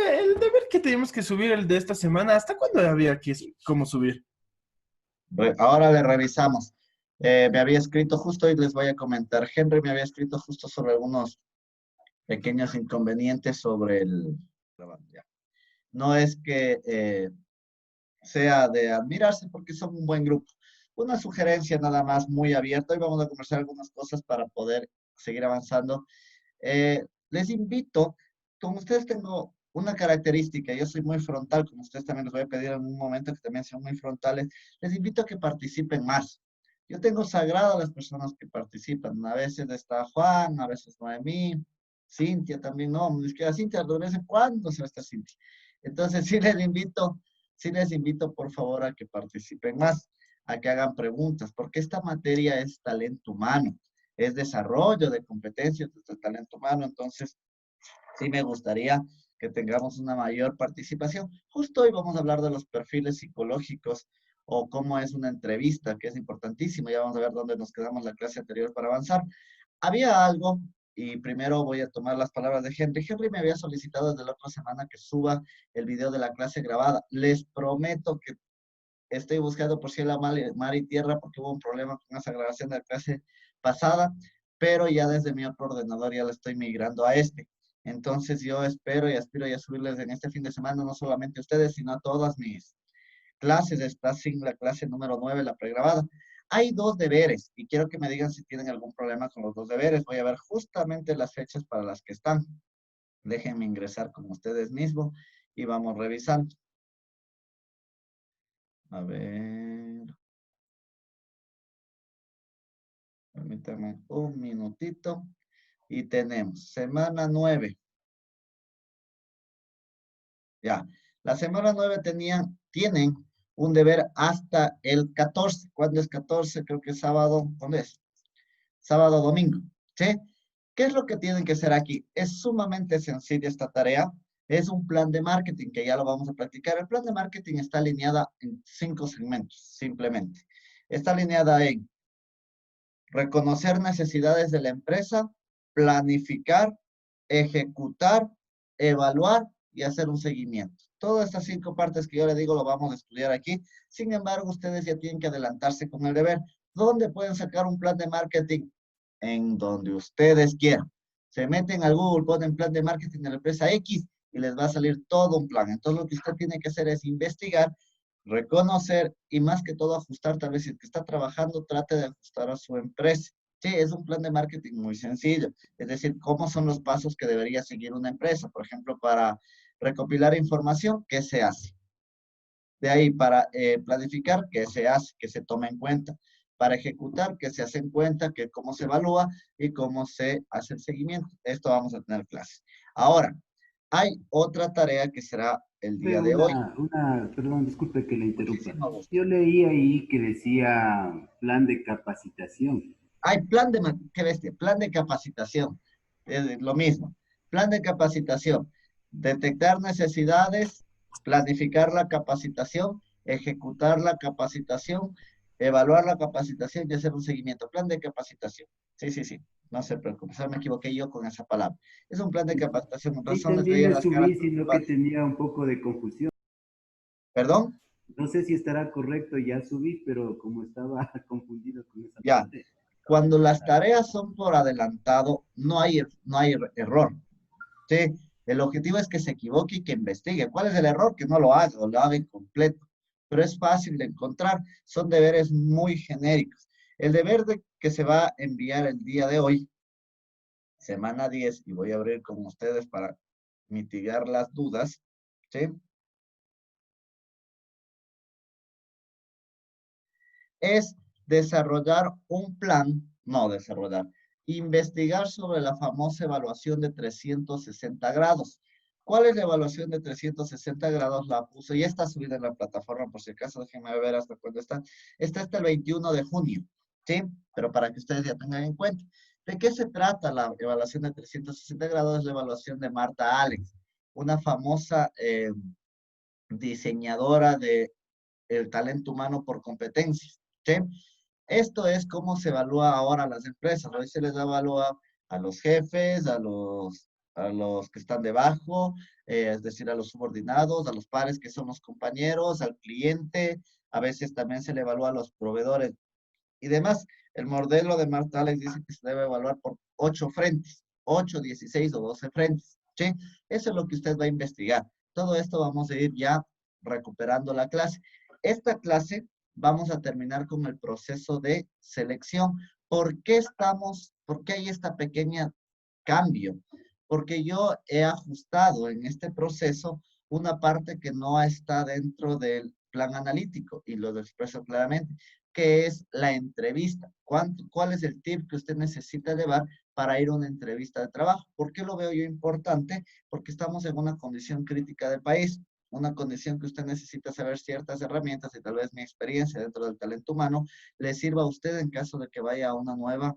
el deber que teníamos que subir el de esta semana, ¿hasta cuándo había aquí cómo subir? Ahora le revisamos. Me había escrito justo y les voy a comentar. Henry me había escrito justo sobre algunos pequeños inconvenientes sobre el... Ya. No es que sea de admirarse porque son un buen grupo. Una sugerencia nada más muy abierta. Hoy vamos a conversar algunas cosas para poder seguir avanzando. Les invito, con ustedes tengo una característica, yo soy muy frontal, como ustedes también les voy a pedir en un momento que también sean muy frontales, les invito a que participen más. Yo tengo sagrado a las personas que participan, a veces está Juan, a veces Noemí, Cintia también, no, es que a Cintia de vez en cuando se va a estar Cintia. Entonces sí les invito por favor a que participen más, a que hagan preguntas, porque esta materia es talento humano, es desarrollo de competencias de talento humano, entonces sí me gustaría que tengamos una mayor participación. Justo hoy vamos a hablar de los perfiles psicológicos o cómo es una entrevista, que es importantísimo. Ya vamos a ver dónde nos quedamos la clase anterior para avanzar. Había algo, y primero voy a tomar las palabras de Henry. Henry me había solicitado desde la otra semana que suba el video de la clase grabada. Les prometo que estoy buscando por cielo, mar y tierra porque hubo un problema con esa grabación de la clase pasada, pero ya desde mi otro ordenador ya la estoy migrando a este. Entonces yo espero y aspiro ya a subirles en este fin de semana, no solamente a ustedes, sino a todas mis clases. Está sin la clase número 9 la pregrabada. Hay dos deberes y quiero que me digan si tienen algún problema con los dos deberes. Voy a ver justamente las fechas para las que están. Déjenme ingresar con ustedes mismos y vamos revisando. A ver. Permítame un minutito. Y tenemos semana 9. Ya. La semana 9 tienen un deber hasta el 14. ¿Cuándo es 14? Creo que es sábado. ¿Cuándo es? Sábado, domingo. ¿Sí? ¿Qué es lo que tienen que hacer aquí? Es sumamente sencilla esta tarea. Es un plan de marketing que ya lo vamos a practicar. El plan de marketing está alineada en 5 segmentos, simplemente. Está alineada en reconocer necesidades de la empresa, planificar, ejecutar, evaluar y hacer un seguimiento. Todas estas 5 partes que yo le digo lo vamos a estudiar aquí. Sin embargo, ustedes ya tienen que adelantarse con el deber. ¿Dónde pueden sacar un plan de marketing? En donde ustedes quieran. Se meten al Google, ponen plan de marketing de la empresa X y les va a salir todo un plan. Entonces, lo que usted tiene que hacer es investigar, reconocer y más que todo ajustar. Tal vez si el que está trabajando trate de ajustar a su empresa. Sí, es un plan de marketing muy sencillo. Es decir, cómo son los pasos que debería seguir una empresa. Por ejemplo, para recopilar información, ¿qué se hace? De ahí para planificar, ¿qué se hace? ¿Qué se toma en cuenta? Para ejecutar, ¿qué se hace en cuenta? ¿Qué, cómo se evalúa? Y cómo se hace el seguimiento. Esto vamos a tener clases. Ahora, hay otra tarea que será el día de hoy. Perdón, disculpe que le interrumpa. Muchísimo gusto. Yo leí ahí que decía plan de capacitación. Hay qué bestia, plan de capacitación. Es lo mismo. Plan de capacitación. Detectar necesidades, planificar la capacitación, ejecutar la capacitación, evaluar la capacitación y hacer un seguimiento. Plan de capacitación. Sí, sí, sí. No se preocupe. Solo me equivoqué yo con esa palabra. Es un plan de capacitación. Con Sí, razón les también veía le las caras subí, sino que preocupadas. tenía un poco de confusión. ¿Perdón? No sé si estará correcto, ya subí, pero como estaba confundido con esa Ya. parte, acabo de Cuando las ingresar. tareas son por adelantado, no hay error. Sí, el objetivo es que se equivoque y que investigue. ¿Cuál es el error? Que no lo haga o lo haga incompleto. Pero es fácil de encontrar. Son deberes muy genéricos. El deber que se va a enviar el día de hoy, semana 10, y voy a abrir con ustedes para mitigar las dudas, ¿sí? Es desarrollar un plan, no desarrollar, investigar sobre la famosa evaluación de 360 grados. ¿Cuál es la evaluación de 360 grados? La puse, ya está subida en la plataforma, por si acaso, déjenme ver hasta cuándo está. Está hasta el 21 de junio, ¿sí? Pero para que ustedes ya tengan en cuenta. ¿De qué se trata la evaluación de 360 grados? Es la evaluación de Marta Alex, una famosa diseñadora de el talento humano por competencias, ¿sí? Esto es cómo se evalúa ahora a las empresas. Hoy se les evalúa a los jefes, a los que están debajo, es decir, a los subordinados, a los pares que son los compañeros, al cliente, a veces también se le evalúa a los proveedores y demás. El modelo de Marta Alex dice que se debe evaluar por 8 frentes, 8, 16 o 12 frentes, ¿sí? Eso es lo que usted va a investigar. Todo esto vamos a ir ya recuperando la clase. Esta clase vamos a terminar con el proceso de selección. ¿Por qué hay esta pequeña cambio? Porque yo he ajustado en este proceso una parte que no está dentro del plan analítico y lo expreso claramente, que es la entrevista. ¿Cuál es el tip que usted necesita llevar para ir a una entrevista de trabajo? ¿Por qué lo veo yo importante? Porque estamos en una condición crítica del país, una condición que usted necesita saber ciertas herramientas y tal vez mi experiencia dentro del talento humano le sirva a usted en caso de que vaya a una nueva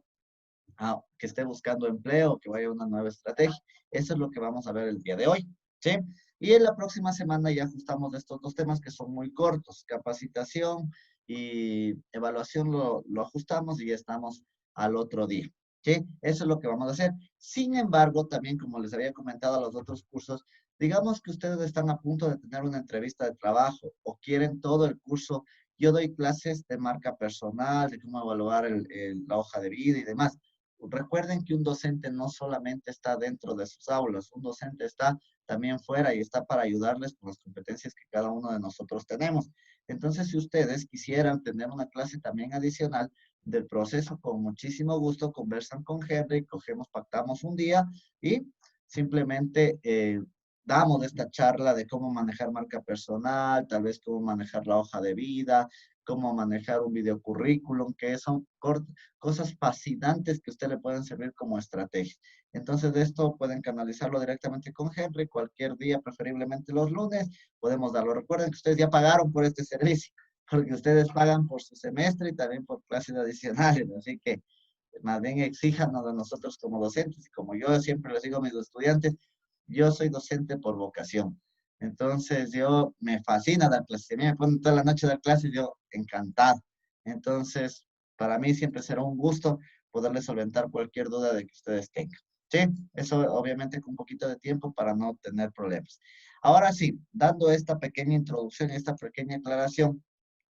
que esté buscando empleo, que vaya a una nueva estrategia. Eso es lo que vamos a ver el día de hoy, ¿sí? Y en la próxima semana ya ajustamos estos dos temas que son muy cortos, capacitación y evaluación lo ajustamos y ya estamos al otro día, ¿sí? Eso es lo que vamos a hacer. Sin embargo, también como les había comentado a los otros cursos, digamos que ustedes están a punto de tener una entrevista de trabajo o quieren todo el curso. Yo doy clases de marca personal, de cómo evaluar la hoja de vida y demás. Recuerden que un docente no solamente está dentro de sus aulas, un docente está también fuera y está para ayudarles con las competencias que cada uno de nosotros tenemos. Entonces, si ustedes quisieran tener una clase también adicional del proceso, con muchísimo gusto conversan con Henry, pactamos un día y simplemente damos esta charla de cómo manejar marca personal, tal vez cómo manejar la hoja de vida, cómo manejar un videocurrículum, que son cosas fascinantes que a usted le pueden servir como estrategia. Entonces, de esto pueden canalizarlo directamente con Henry, cualquier día, preferiblemente los lunes, podemos darlo. Recuerden que ustedes ya pagaron por este servicio, porque ustedes pagan por su semestre y también por clases adicionales, así que más bien exíjanos de nosotros como docentes, y como yo siempre les digo a mis estudiantes, yo soy docente por vocación. Entonces, yo me fascina dar clases. Si a mí me ponen toda la noche a dar clases, yo encantado. Entonces, para mí siempre será un gusto poderles solventar cualquier duda de que ustedes tengan. Sí, eso obviamente con un poquito de tiempo para no tener problemas. Ahora sí, dando esta pequeña introducción, esta pequeña aclaración,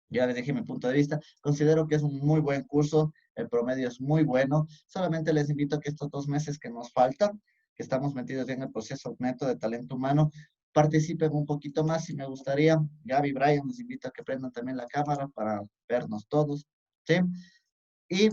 ya les dije mi punto de vista, considero que es un muy buen curso, el promedio es muy bueno, solamente les invito a que estos 2 meses que nos faltan, que estamos metidos ya en el proceso neto de talento humano, participen un poquito más si me gustaría. Gaby, Brian, les invito a que prendan también la cámara para vernos todos, ¿sí? Y,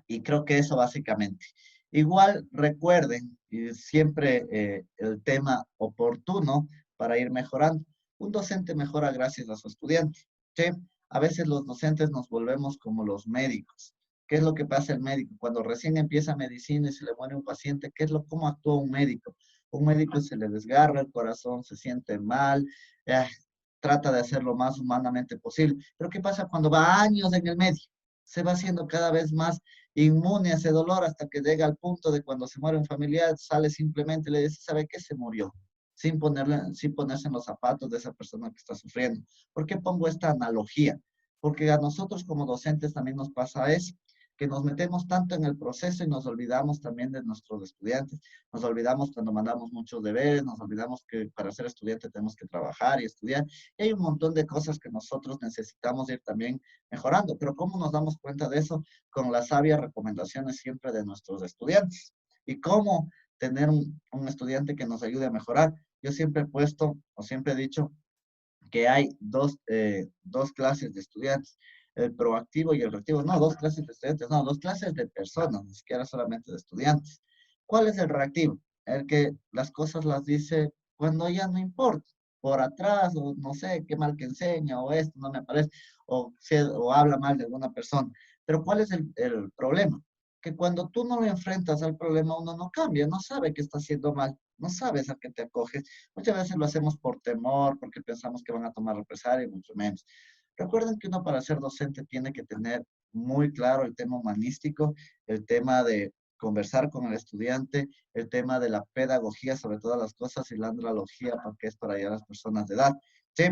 y creo que eso básicamente. Igual recuerden siempre el tema oportuno para ir mejorando. Un docente mejora gracias a su estudiante. ¿Sí? A veces los docentes nos volvemos como los médicos. ¿Qué es lo que pasa el médico? Cuando recién empieza medicina y se le muere un paciente, ¿cómo actúa un médico? Un médico se le desgarra el corazón, se siente mal, eh, trata de hacer lo más humanamente posible. Pero ¿qué pasa cuando va años en el medio? Se va haciendo cada vez más inmune a ese dolor hasta que llega al punto de cuando se muere un familiar, sale simplemente y le dice, ¿sabe qué? Se murió, sin ponerse en los zapatos de esa persona que está sufriendo. ¿Por qué pongo esta analogía? Porque a nosotros como docentes también nos pasa eso, que nos metemos tanto en el proceso y nos olvidamos también de nuestros estudiantes, nos olvidamos cuando mandamos muchos deberes, nos olvidamos que para ser estudiante tenemos que trabajar y estudiar, y hay un montón de cosas que nosotros necesitamos ir también mejorando, pero ¿cómo nos damos cuenta de eso? Con las sabias recomendaciones siempre de nuestros estudiantes. ¿Y cómo tener un estudiante que nos ayude a mejorar? Yo siempre he puesto, o siempre he dicho, que hay dos clases de estudiantes, el proactivo y el reactivo. No, dos clases de estudiantes, no, dos clases de personas, ni siquiera solamente de estudiantes. ¿Cuál es el reactivo? El que las cosas las dice cuando ya no importa, por atrás, o no sé, qué mal que enseña, o esto no me parece, o habla mal de alguna persona. Pero ¿cuál es el problema? Que cuando tú no lo enfrentas al problema, uno no cambia, no sabe qué está haciendo mal, no sabes a qué te acoges. Muchas veces lo hacemos por temor, porque pensamos que van a tomar represalia y mucho menos. Recuerden que uno para ser docente tiene que tener muy claro el tema humanístico, el tema de conversar con el estudiante, el tema de la pedagogía sobre todas las cosas y la andralogía, porque es para allá las personas de edad. ¿Sí?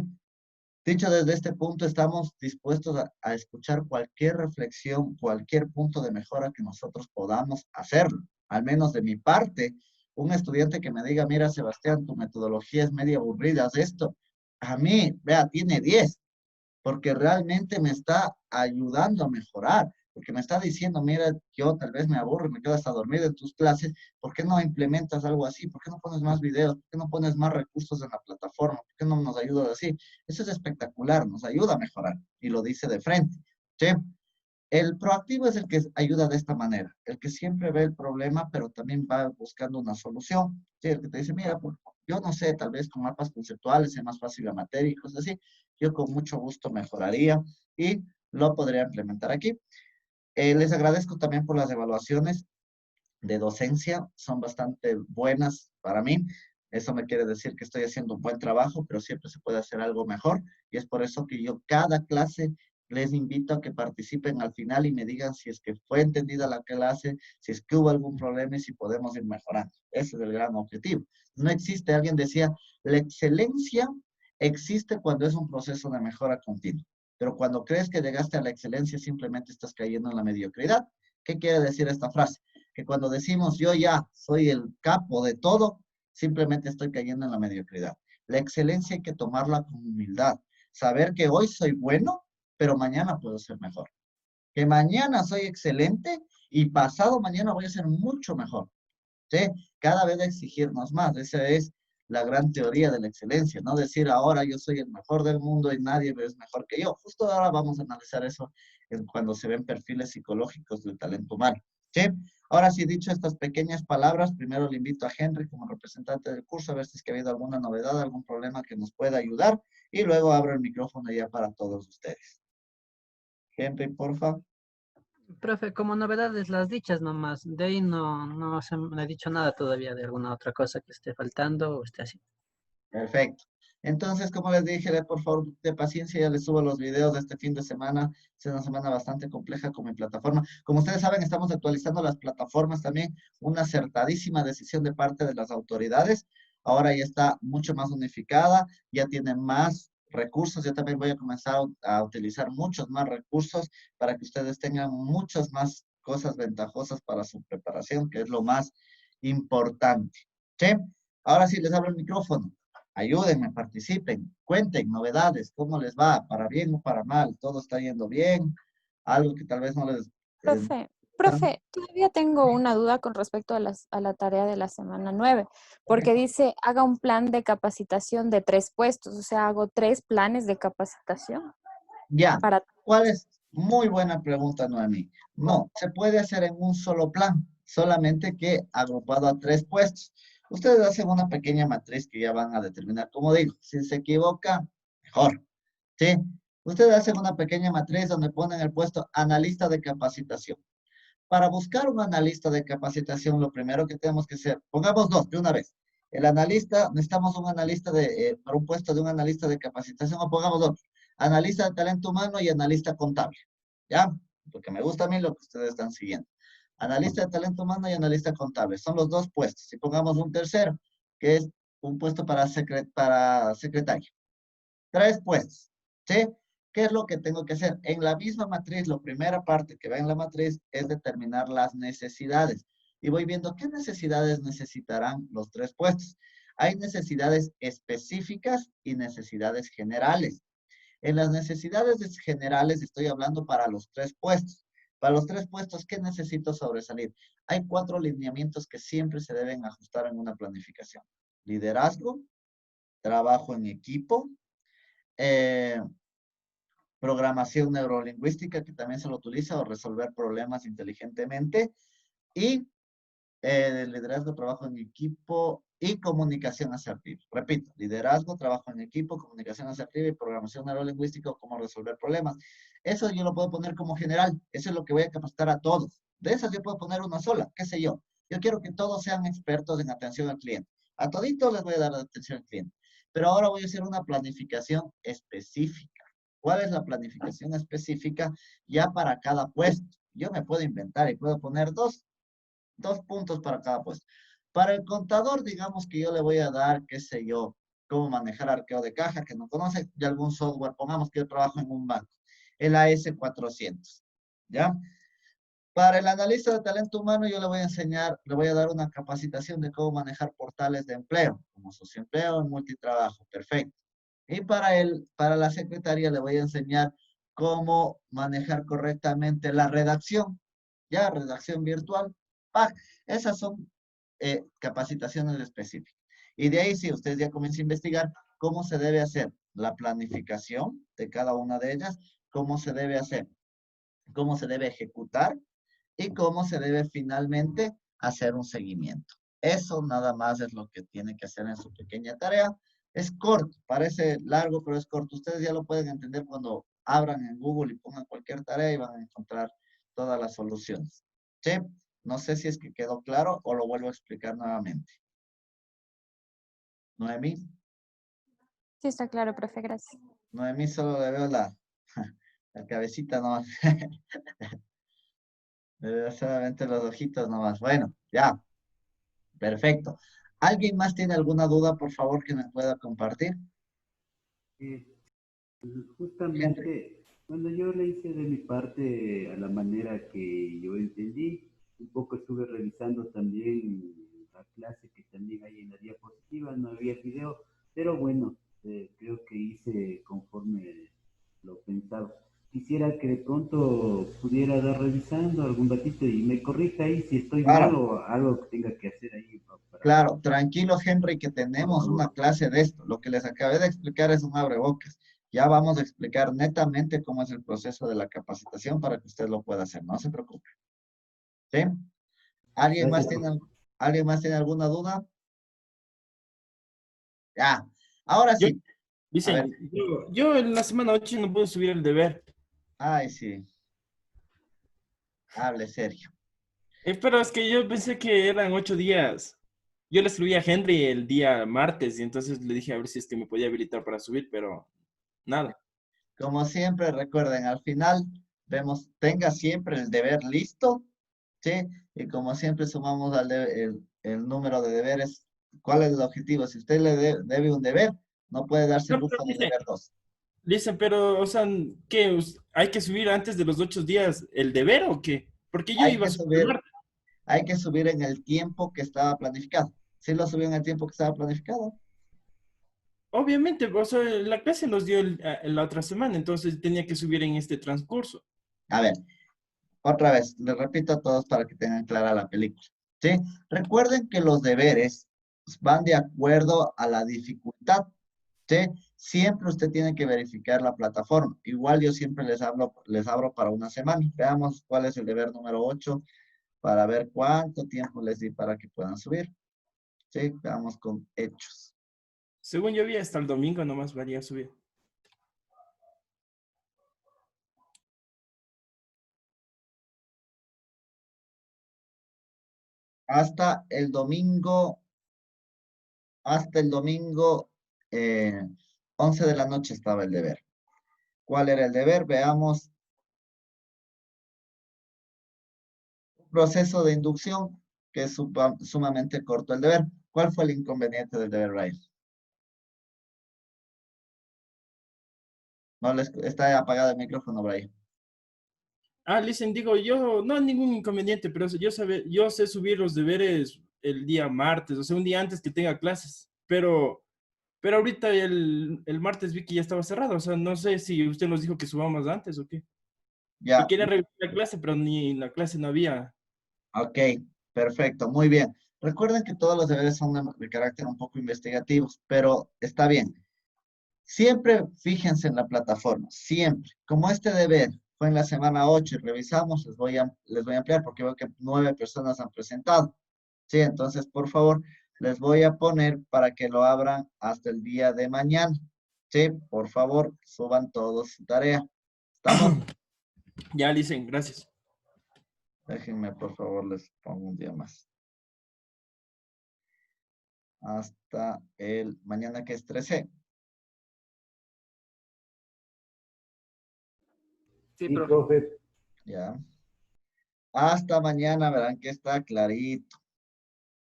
Dicho desde este punto, estamos dispuestos a escuchar cualquier reflexión, cualquier punto de mejora que nosotros podamos hacerlo. Al menos de mi parte, un estudiante que me diga, mira, Sebastián, tu metodología es media aburrida, haz esto. A mí, vea, tiene 10 porque realmente me está ayudando a mejorar, porque me está diciendo, mira, yo tal vez me aburro, me quedo hasta dormido en tus clases, ¿por qué no implementas algo así? ¿Por qué no pones más videos? ¿Por qué no pones más recursos en la plataforma? ¿Por qué no nos ayudas así? Eso es espectacular, nos ayuda a mejorar, y lo dice de frente. ¿Sí? El proactivo es el que ayuda de esta manera, el que siempre ve el problema, pero también va buscando una solución. Sí, el que te dice, mira, pues, yo no sé, tal vez con mapas conceptuales sea más fácil la materia y cosas así, yo con mucho gusto mejoraría y lo podría implementar aquí. Les agradezco también por las evaluaciones de docencia, son bastante buenas para mí. Eso me quiere decir que estoy haciendo un buen trabajo, pero siempre se puede hacer algo mejor. Y es por eso que yo cada clase les invito a que participen al final y me digan si es que fue entendida la clase, si es que hubo algún problema y si podemos ir mejorando. Ese es el gran objetivo. No existe, alguien decía, la excelencia existe cuando es un proceso de mejora continua. Pero cuando crees que llegaste a la excelencia, simplemente estás cayendo en la mediocridad. ¿Qué quiere decir esta frase? Que cuando decimos yo ya soy el capo de todo, simplemente estoy cayendo en la mediocridad. La excelencia hay que tomarla con humildad. Saber que hoy soy bueno, pero mañana puedo ser mejor. Que mañana soy excelente y pasado mañana voy a ser mucho mejor. ¿Sí? Cada vez exigirnos más. Esa es la gran teoría de la excelencia. No decir ahora yo soy el mejor del mundo y nadie es mejor que yo. Justo ahora vamos a analizar eso cuando se ven perfiles psicológicos del talento humano. ¿Sí? Ahora sí, dicho estas pequeñas palabras, primero le invito a Henry como representante del curso a ver si es que ha habido alguna novedad, algún problema que nos pueda ayudar y luego abro el micrófono ya para todos ustedes. Henry, porfa. Profe, como novedades las dichas nomás, de ahí no se me ha dicho nada todavía de alguna otra cosa que esté faltando o esté así. Perfecto. Entonces, como les dije, por favor, de paciencia, ya les subo los videos de este fin de semana. Es una semana bastante compleja con mi plataforma. Como ustedes saben, estamos actualizando las plataformas también. Una acertadísima decisión de parte de las autoridades. Ahora ya está mucho más unificada, ya tiene más recursos. Yo también voy a comenzar a utilizar muchos más recursos para que ustedes tengan muchas más cosas ventajosas para su preparación, que es lo más importante. ¿Sí? Ahora sí, les abro el micrófono. Ayúdenme, participen, cuenten novedades, cómo les va, para bien o para mal, todo está yendo bien, algo que tal vez no les... Profe, todavía tengo una duda con respecto a la tarea de la semana 9, porque dice, haga un plan de capacitación de 3 puestos, o sea, hago 3 planes de capacitación Ya, para... ¿cuál es? Muy buena pregunta, Noemí. No, se puede hacer en un solo plan, solamente que agrupado a 3 puestos. Ustedes hacen una pequeña matriz que ya van a determinar, como digo, si se equivoca, mejor, ¿sí? Ustedes hacen una pequeña matriz donde ponen el puesto analista de capacitación. Para buscar un analista de capacitación, lo primero que tenemos que hacer, pongamos dos de una vez. El analista, necesitamos un analista para un puesto de un analista de capacitación, o pongamos dos, analista de talento humano y analista contable. ¿Ya? Porque me gusta a mí lo que ustedes están siguiendo. Analista de talento humano y analista contable. Son los dos puestos. Y pongamos un tercero, que es un puesto para secretario. 3 puestos. ¿Sí? ¿Qué es lo que tengo que hacer? En la misma matriz, la primera parte que va en la matriz es determinar las necesidades. Y voy viendo qué necesidades necesitarán los 3 puestos. Hay necesidades específicas y necesidades generales. En las necesidades generales estoy hablando para los 3 puestos. Para los 3 puestos, ¿qué necesito sobresalir? Hay 4 lineamientos que siempre se deben ajustar en una planificación. Liderazgo, trabajo en equipo, eh, programación neurolingüística, que también se lo utiliza, o resolver problemas inteligentemente, y liderazgo, trabajo en equipo y comunicación asertiva. Repito, liderazgo, trabajo en equipo, comunicación asertiva y programación neurolingüística o cómo resolver problemas. Eso yo lo puedo poner como general, eso es lo que voy a capacitar a todos. De esas yo puedo poner una sola, qué sé yo. Yo quiero que todos sean expertos en atención al cliente. A toditos les voy a dar atención al cliente. Pero ahora voy a hacer una planificación específica. ¿Cuál es la planificación específica ya para cada puesto? Yo me puedo inventar y puedo poner dos puntos para cada puesto. Para el contador, digamos que yo le voy a dar, qué sé yo, cómo manejar arqueo de caja, que no conoce, de algún software. Pongamos que yo trabajo en un banco, el AS400, ¿ya? Para el analista de talento humano, yo le voy a enseñar, le voy a dar una capacitación de cómo manejar portales de empleo, como socioempleo, multitrabajo, perfecto. Y para la secretaria le voy a enseñar cómo manejar correctamente la redacción, ya, redacción virtual. Esas son capacitaciones específicas. Y de ahí sí, ustedes ya comienzan a investigar cómo se debe hacer la planificación de cada una de ellas, cómo se debe hacer, cómo se debe ejecutar y cómo se debe finalmente hacer un seguimiento. Eso nada más es lo que tiene que hacer en su pequeña tarea. Es corto, parece largo, pero es corto. Ustedes ya lo pueden entender cuando abran en Google y pongan cualquier tarea y van a encontrar todas las soluciones. ¿Sí? No sé si es que quedó claro o lo vuelvo a explicar nuevamente. Noemí, Sí, está claro, profe, gracias. Noemí solo le veo la cabecita nomás. Le veo solamente los ojitos nomás. Bueno, ya. Perfecto. ¿Alguien más tiene alguna duda, por favor, que nos pueda compartir? Eh, Henry. Justamente, cuando yo le hice de mi parte a la manera que yo entendí, un poco estuve revisando también la clase que también hay en la diapositiva, no había video, pero bueno, creo que hice conforme lo pensaba. Quisiera que de pronto pudiera dar revisando algún ratito y me corrija ahí si estoy mal Claro, o algo que tenga que hacer ahí claro. Tranquilo, Henry, que por tenemos una favor. clase de esto. Lo que les acabé de explicar es un abrebocas. Ya vamos a explicar netamente cómo es el proceso de la capacitación para que usted lo pueda hacer. No se preocupe. ¿Sí? ¿Alguien más Gracias, tiene, profe. ¿alguien más tiene alguna duda? Ya. Ahora Yo, sí. A ver. dicen, yo en la semana 8 no puedo subir el deber. Ay, sí. Hable serio. Pero es que yo pensé que eran 8 días. Yo le escribí a Henry el día martes y entonces le dije a ver si es que me podía habilitar para subir, pero nada. Como siempre, recuerden, al final vemos, tenga siempre el deber listo, ¿sí? Y como siempre sumamos el número de deberes. ¿Cuál es el objetivo? Si usted le debe un deber, no puede darse el No, pero lujo de deber dos. dicen, pero, o sea, ¿qué? ¿Hay que subir antes de los 8 días el deber o qué? Porque yo Hay iba a que subir el subir, martes. hay que subir en el tiempo que estaba planificado. ¿Sí lo subió en el tiempo que estaba planificado? Obviamente, o sea, la clase nos dio la otra semana, entonces tenía que subir en este transcurso. A ver, otra vez, les repito a todos para que tengan clara la película. ¿Sí? Recuerden que los deberes van de acuerdo a la dificultad. ¿Sí? Siempre usted tiene que verificar la plataforma. Igual yo siempre les abro para una semana. Veamos cuál es el deber número 8 para ver cuánto tiempo les di para que puedan subir. ¿Sí? Veamos con hechos. Según yo vi, hasta el domingo nomás valía subir. Hasta el domingo, hasta el domingo 11 de la noche estaba el deber. ¿Cuál era el deber? Veamos. Proceso de inducción, que es sumamente corto el deber. ¿Cuál fue el inconveniente del deber, Ryan? No les está apagado el micrófono, Brian. Ah, listen, digo, yo no hay ningún inconveniente, pero yo sé subir los deberes el día martes, o sea, un día antes que tenga clases, pero ahorita el martes vi que ya estaba cerrado, o sea, no sé si usted nos dijo que subamos antes o qué. Y Ya, quería revisar la clase, pero ni en la clase no había. ok, perfecto, muy bien. Recuerden que todos los deberes son de carácter un poco investigativos, pero está bien. Siempre fíjense en la plataforma, siempre. Como este deber fue en la semana 8 y revisamos, les voy a ampliar porque veo que 9 personas han presentado. Sí, entonces, por favor, les voy a poner para que lo abran hasta el día de mañana. Sí, por favor, suban todos su tarea. ¿Estamos? Ya, listen, gracias. Déjenme, por favor, les pongo un día más. Hasta el mañana que es 13. Sí, Sí, profe. profe. Ya. Hasta mañana verán que está clarito.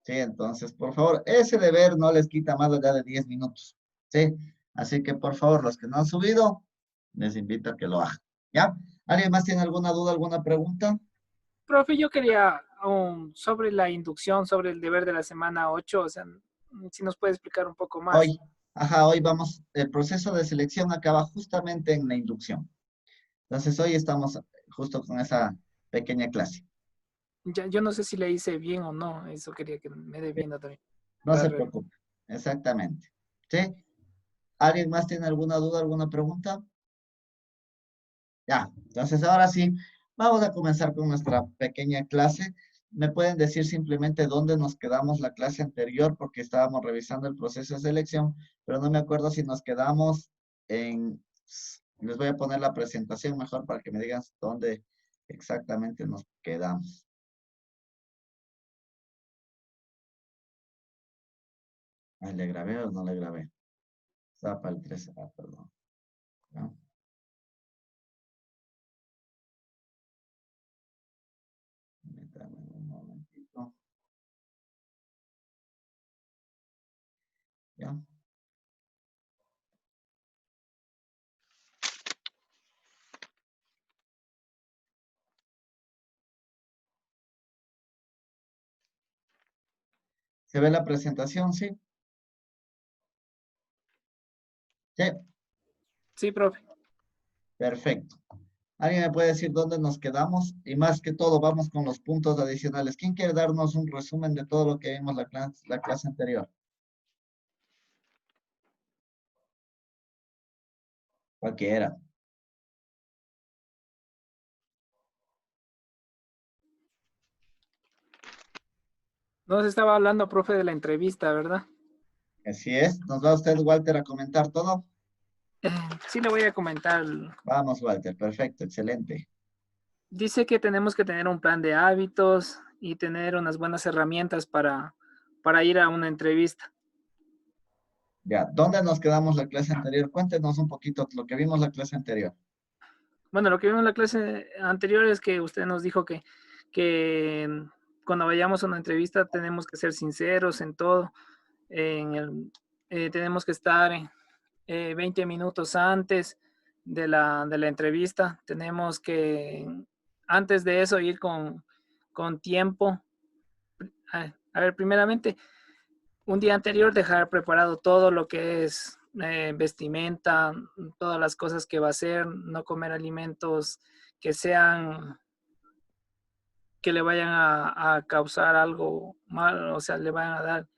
Sí, entonces, por favor, ese deber no les quita más allá de 10 minutos. Sí, así que por favor, los que no han subido, les invito a que lo hagan. ¿Ya? ¿Alguien más tiene alguna duda, alguna pregunta? Profe, yo quería sobre la inducción, sobre el deber de la semana 8, o sea, si nos puede explicar un poco más. Hoy vamos, el proceso de selección acaba justamente en la inducción. Entonces hoy estamos justo con esa pequeña clase. Ya, yo no sé si le hice bien o no, eso quería que me dé viendo también. No se preocupe, exactamente. ¿Sí? ¿Alguien más tiene alguna duda, alguna pregunta? Ya, entonces ahora sí, vamos a comenzar con nuestra pequeña clase. ¿Me pueden decir simplemente dónde nos quedamos la clase anterior? Porque estábamos revisando el proceso de selección, pero no me acuerdo si nos quedamos en... Les voy a poner la presentación mejor para que me digan dónde exactamente nos quedamos. Ah, ¿le grabé o no le grabé? Está para el 13, perdón. ¿No? Permítame un momentito. ¿Ya? ¿Se ve la presentación? Sí. Sí, Sí, profe. perfecto. ¿Alguien me puede decir dónde nos quedamos? Y más que todo, vamos con los puntos adicionales. ¿Quién quiere darnos un resumen de todo lo que vimos la clase anterior? Cualquiera. Nos estaba hablando, profe, de la entrevista, ¿verdad? Así es. ¿Nos va usted, Walter, a comentar todo? Eh, sí, le voy a comentar. Vamos, Walter. Perfecto. Excelente. Dice que tenemos que tener un plan de hábitos y tener unas buenas herramientas para ir a una entrevista. Ya. ¿Dónde nos quedamos la clase anterior? Cuéntenos un poquito lo que vimos la clase anterior. Bueno, lo que vimos en la clase anterior es que usted nos dijo que cuando vayamos a una entrevista tenemos que ser sinceros en todo. Tenemos que estar 20 minutos antes de la entrevista. Tenemos que, antes de eso, ir con tiempo. A ver, primeramente, un día anterior dejar preparado todo lo que es vestimenta, todas las cosas que va a hacer, no comer alimentos que sean, que le vayan a causar algo mal, o sea, le van a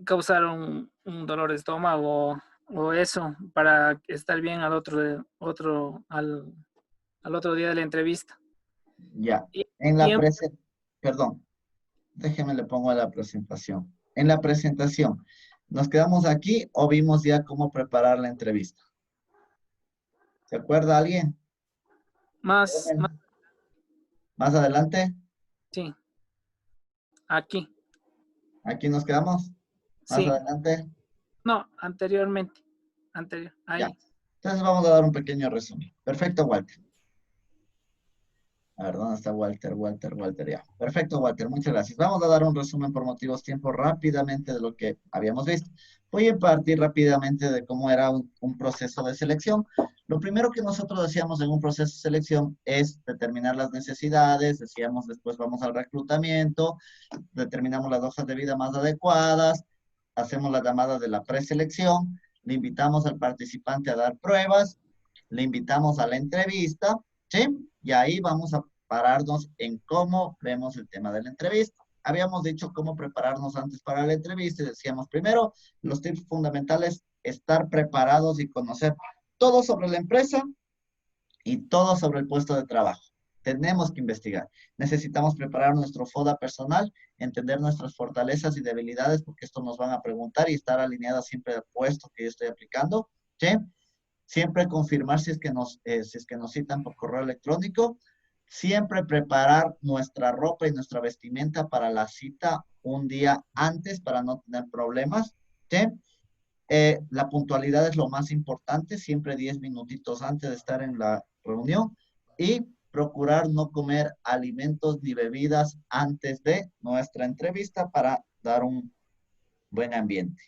causar un dolor de estómago o eso, para estar bien al otro día de la entrevista. Ya. Y En la tiempo, presentación, perdón, déjeme le pongo a la presentación. En la presentación, ¿nos quedamos aquí o vimos ya cómo preparar la entrevista? ¿Se acuerda alguien? más, Más adelante, sí, aquí, aquí nos quedamos. Más sí, adelante, no, anteriormente, ya. ahí. Entonces vamos a dar un pequeño resumen. Perfecto, Walter. A ver, ¿dónde está Walter? Walter, ya. Perfecto, Walter, muchas gracias. Vamos a dar un resumen por motivos tiempo rápidamente de lo que habíamos visto. Voy a partir rápidamente de cómo era un proceso de selección. Lo primero que nosotros decíamos en un proceso de selección es determinar las necesidades, decíamos después vamos al reclutamiento, determinamos las hojas de vida más adecuadas, hacemos la llamada de la preselección, le invitamos al participante a dar pruebas, le invitamos a la entrevista, ¿sí? Y ahí vamos a pararnos en cómo vemos el tema de la entrevista. Habíamos dicho cómo prepararnos antes para la entrevista y decíamos primero, los tips fundamentales, estar preparados y conocer todo sobre la empresa y todo sobre el puesto de trabajo. Tenemos que investigar. Necesitamos preparar nuestro FODA personal, entender nuestras fortalezas y debilidades, porque esto nos van a preguntar y estar alineada siempre al puesto que yo estoy aplicando. ¿Sí? Siempre confirmar si es que nos citan por correo electrónico. Siempre preparar nuestra ropa y nuestra vestimenta para la cita un día antes para no tener problemas. ¿Sí? La puntualidad es lo más importante, siempre 10 minutitos antes de estar en la reunión y procurar no comer alimentos ni bebidas antes de nuestra entrevista para dar un buen ambiente.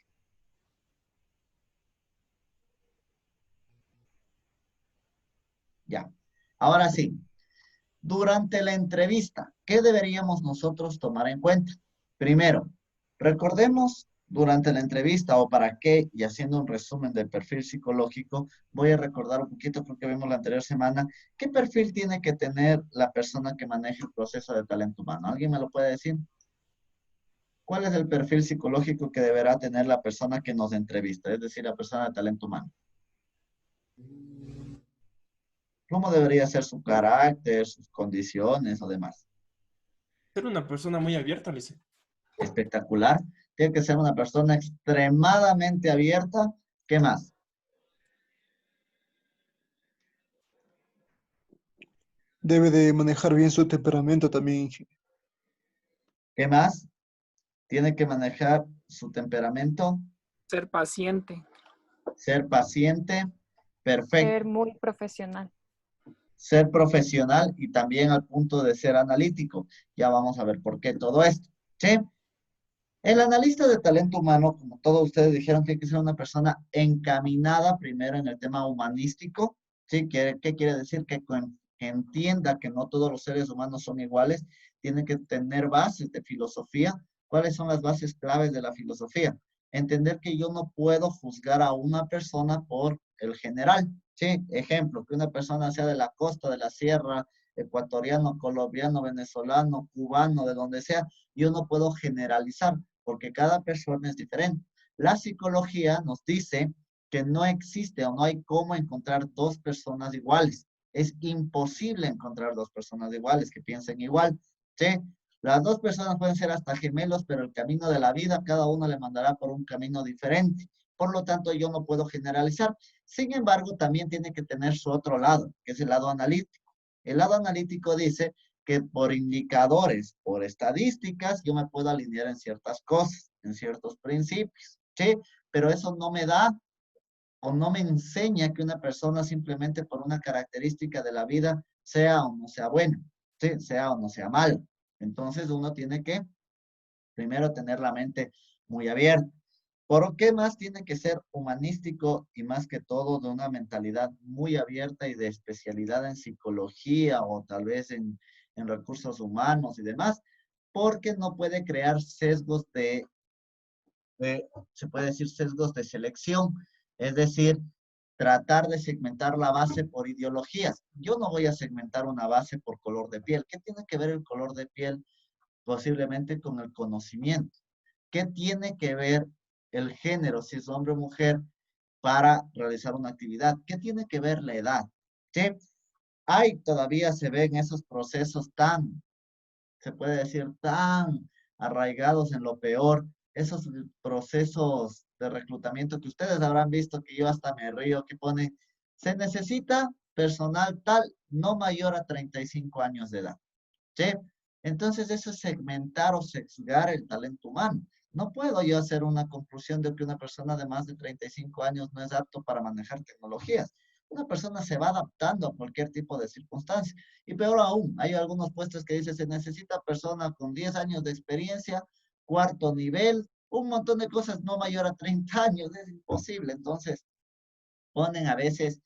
Ya. Ahora sí, Durante la entrevista, ¿qué deberíamos nosotros tomar en cuenta? Primero, recordemos durante la entrevista o para qué, y haciendo un resumen del perfil psicológico, voy a recordar un poquito, creo que vimos la anterior semana, ¿qué perfil tiene que tener la persona que maneja el proceso de talento humano? ¿Alguien me lo puede decir? ¿Cuál es el perfil psicológico que deberá tener la persona que nos entrevista, es decir, la persona de talento humano? ¿Cómo debería ser su carácter, sus condiciones o demás? Ser una persona muy abierta, Lice. Espectacular. Tiene que ser una persona extremadamente abierta. ¿Qué más? Debe de manejar bien su temperamento también. ¿Qué más? Tiene que manejar su temperamento, Ser paciente. ser paciente, perfecto, Ser muy profesional. ser profesional y también al punto de ser analítico. Ya vamos a ver por qué todo esto. ¿Sí? El analista de talento humano, como todos ustedes dijeron, tiene que ser una persona encaminada primero en el tema humanístico. ¿Sí? ¿Qué quiere decir? Que entienda que no todos los seres humanos son iguales. Tiene que tener bases de filosofía. ¿Cuáles son las bases claves de la filosofía? Entender que yo no puedo juzgar a una persona por el general. ¿Sí? Ejemplo, que una persona sea de la costa, de la sierra, ecuatoriano, colombiano, venezolano, cubano, de donde sea, yo no puedo generalizar porque cada persona es diferente. La psicología nos dice que no existe o no hay cómo encontrar dos personas iguales. Es imposible encontrar dos personas iguales que piensen igual. ¿Sí? Las dos personas pueden ser hasta gemelos, pero el camino de la vida, cada uno le mandará por un camino diferente. Por lo tanto, yo no puedo generalizar. Sin embargo, también tiene que tener su otro lado, que es el lado analítico. El lado analítico dice que por indicadores, por estadísticas, yo me puedo alinear en ciertas cosas, en ciertos principios, ¿sí? Pero eso no me da o no me enseña que una persona simplemente por una característica de la vida sea o no sea buena, ¿sí? Sea o no sea mala. Entonces uno tiene que primero tener la mente muy abierta. ¿Por qué más tiene que ser humanístico y más que todo de una mentalidad muy abierta y de especialidad en psicología o tal vez en recursos humanos y demás? Porque no puede crear sesgos se puede decir sesgos de selección, es decir, tratar de segmentar la base por ideologías. Yo no voy a segmentar una base por color de piel. ¿Qué tiene que ver el color de piel posiblemente con el conocimiento? ¿Qué tiene que ver el género, si es hombre o mujer, para realizar una actividad? ¿Qué tiene que ver la edad? ¿Sí? Hay, todavía se ven esos procesos tan, se puede decir, tan arraigados en lo peor, esos procesos de reclutamiento que ustedes habrán visto, que yo hasta me río, que pone, se necesita personal tal, no mayor a 35 años de edad. ¿Sí? Entonces eso es segmentar o sesgar el talento humano. No puedo yo hacer una conclusión de que una persona de más de 35 años no es apto para manejar tecnologías. Una persona se va adaptando a cualquier tipo de circunstancia. Y peor aún, hay algunos puestos que dicen se necesita persona con 10 años de experiencia, cuarto nivel, un montón de cosas no mayor a 30 años. Es imposible. Entonces ponen a veces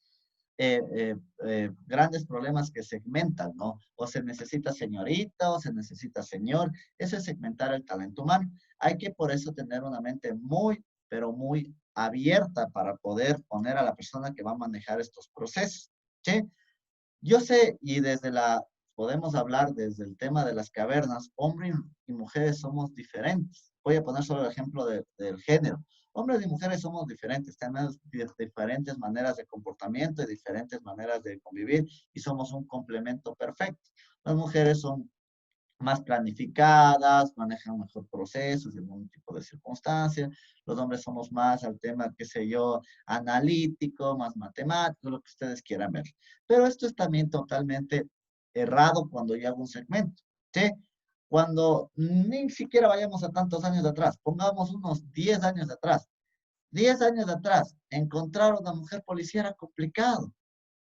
grandes problemas que segmentan, ¿no? O se necesita señorita o se necesita señor. Eso es segmentar el talento humano. Hay que por eso tener una mente muy, pero muy abierta para poder poner a la persona que va a manejar estos procesos. ¿Sí? Yo sé, y podemos hablar desde el tema de las cavernas, hombres y mujeres somos diferentes. Voy a poner solo el ejemplo del género. Hombres y mujeres somos diferentes, tenemos diferentes maneras de comportamiento y diferentes maneras de convivir y somos un complemento perfecto. Las mujeres son más planificadas, manejan mejor procesos en algún tipo de circunstancias. Los hombres somos más al tema, qué sé yo, analítico, más matemático, lo que ustedes quieran ver. Pero esto es también totalmente errado cuando yo hago un segmento, ¿sí? Cuando ni siquiera vayamos a tantos años atrás, pongamos unos 10 años atrás. 10 años atrás, encontrar una mujer policía era complicado.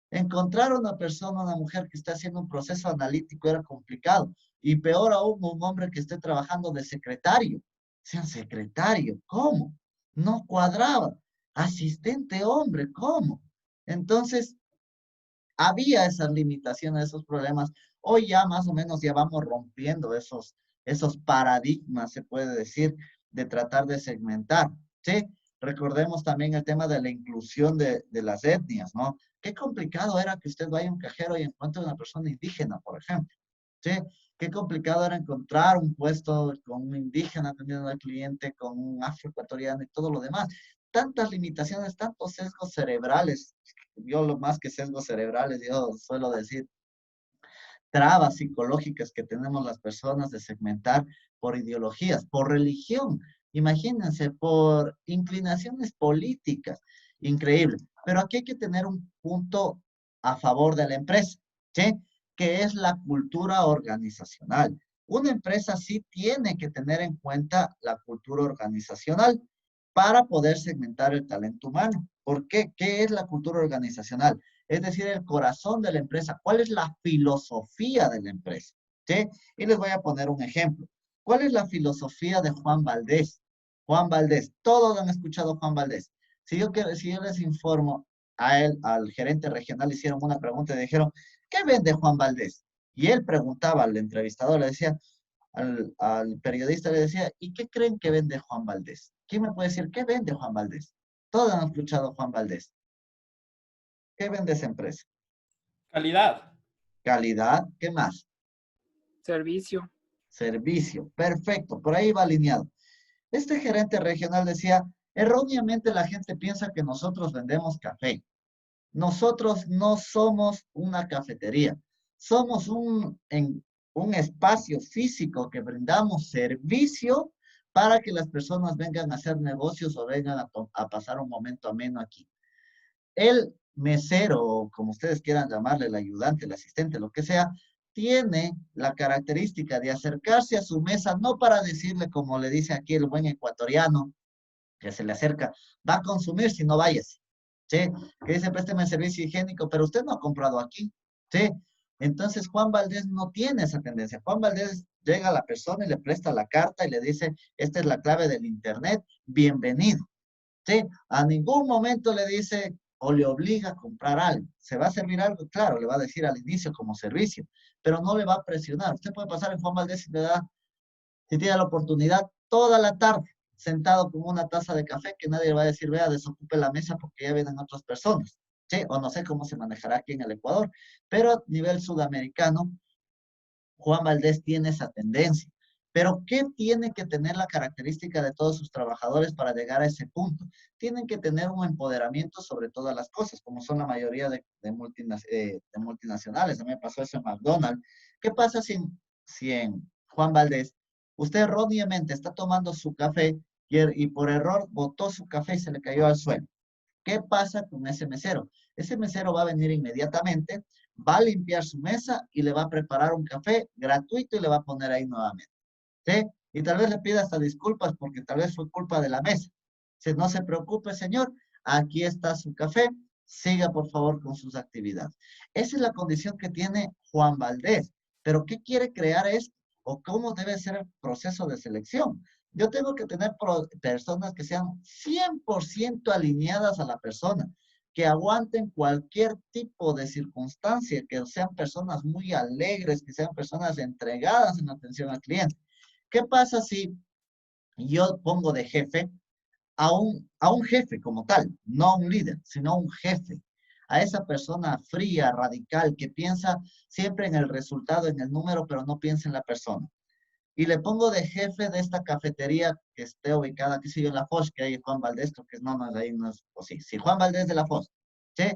Encontrar una persona, una mujer que está haciendo un proceso analítico era complicado. Y peor aún, un hombre que esté trabajando de secretario. Sea secretario, ¿cómo? No cuadraba. Asistente hombre, ¿cómo? Entonces, había esas limitaciones, esos problemas. Hoy ya más o menos ya vamos rompiendo esos paradigmas, se puede decir, de tratar de segmentar, ¿sí? Recordemos también el tema de la inclusión de las etnias, ¿no? Qué complicado era que usted vaya a un cajero y encuentre una persona indígena, por ejemplo, ¿sí? Qué complicado era encontrar un puesto con un indígena atendiendo al cliente, con un afroecuatoriano y todo lo demás. Tantas limitaciones, tantos sesgos cerebrales. Yo lo más que sesgos cerebrales, yo suelo decir, trabas psicológicas que tenemos las personas de segmentar por ideologías, por religión, imagínense, por inclinaciones políticas. Increíble. Pero aquí hay que tener un punto a favor de la empresa, ¿sí? Que es la cultura organizacional. Una empresa sí tiene que tener en cuenta la cultura organizacional para poder segmentar el talento humano. ¿Por qué? ¿Qué es la cultura organizacional? Es decir, el corazón de la empresa. ¿Cuál es la filosofía de la empresa? ¿Sí? Y les voy a poner un ejemplo. ¿Cuál es la filosofía de Juan Valdés? Juan Valdés, todos han escuchado a Juan Valdés. Si yo les informo a él, al gerente regional, le hicieron una pregunta y le dijeron, ¿qué vende Juan Valdés? Y él preguntaba al entrevistador, le decía, al periodista le decía, ¿y qué creen que vende Juan Valdés? ¿Quién me puede decir qué vende Juan Valdés? Todos han escuchado a Juan Valdés. ¿Qué vende esa empresa? Calidad. Calidad, ¿qué más? Servicio. Servicio, perfecto, por ahí va alineado. Este gerente regional decía, erróneamente la gente piensa que nosotros vendemos café. Nosotros no somos una cafetería, somos un espacio físico que brindamos servicio para que las personas vengan a hacer negocios o vengan a pasar un momento ameno aquí. El mesero, o como ustedes quieran llamarle, el ayudante, el asistente, lo que sea, tiene la característica de acercarse a su mesa, no para decirle, como le dice aquí el buen ecuatoriano, que se le acerca, va a consumir si no vayas, ¿sí? Que dice, présteme el servicio higiénico, pero usted no ha comprado aquí, ¿sí? Entonces Juan Valdés no tiene esa tendencia. Juan Valdés llega a la persona y le presta la carta y le dice, esta es la clave del internet, bienvenido. ¿Sí? A ningún momento le dice o le obliga a comprar algo. ¿Se va a servir algo? Claro, le va a decir al inicio como servicio, pero no le va a presionar. Usted puede pasar en Juan Valdés y le da, si tiene la oportunidad, toda la tarde, sentado con una taza de café, que nadie le va a decir, vea, desocupe la mesa porque ya vienen otras personas. ¿Sí? O no sé cómo se manejará aquí en el Ecuador, pero a nivel sudamericano, Juan Valdés tiene esa tendencia. Pero ¿qué tiene que tener la característica de todos sus trabajadores para llegar a ese punto? Tienen que tener un empoderamiento sobre todas las cosas, como son la mayoría de multinacionales. A mí me pasó eso en McDonald's. ¿Qué pasa si en Juan Valdés usted erróneamente está tomando su café y por error botó su café y se le cayó al suelo? ¿Qué pasa con ese mesero? Ese mesero va a venir inmediatamente, va a limpiar su mesa y le va a preparar un café gratuito y le va a poner ahí nuevamente. ¿Sí? Y tal vez le pida hasta disculpas porque tal vez fue culpa de la mesa. Si no se preocupe, señor, aquí está su café, siga por favor con sus actividades. Esa es la condición que tiene Juan Valdés. Pero ¿qué quiere crear esto? ¿O cómo debe ser el proceso de selección? Yo tengo que tener personas que sean 100% alineadas a la persona, que aguanten cualquier tipo de circunstancia, que sean personas muy alegres, que sean personas entregadas en atención al cliente. ¿Qué pasa si yo pongo de jefe a un jefe como tal, no a un líder, sino a un jefe? A esa persona fría, radical, que piensa siempre en el resultado, en el número, pero no piensa en la persona. Y le pongo de jefe de esta cafetería que esté ubicada, qué sé yo, en La Foz, que hay Juan Valdés, que es, no, ahí no es, o sí, Juan Valdés de La Foz, ¿sí?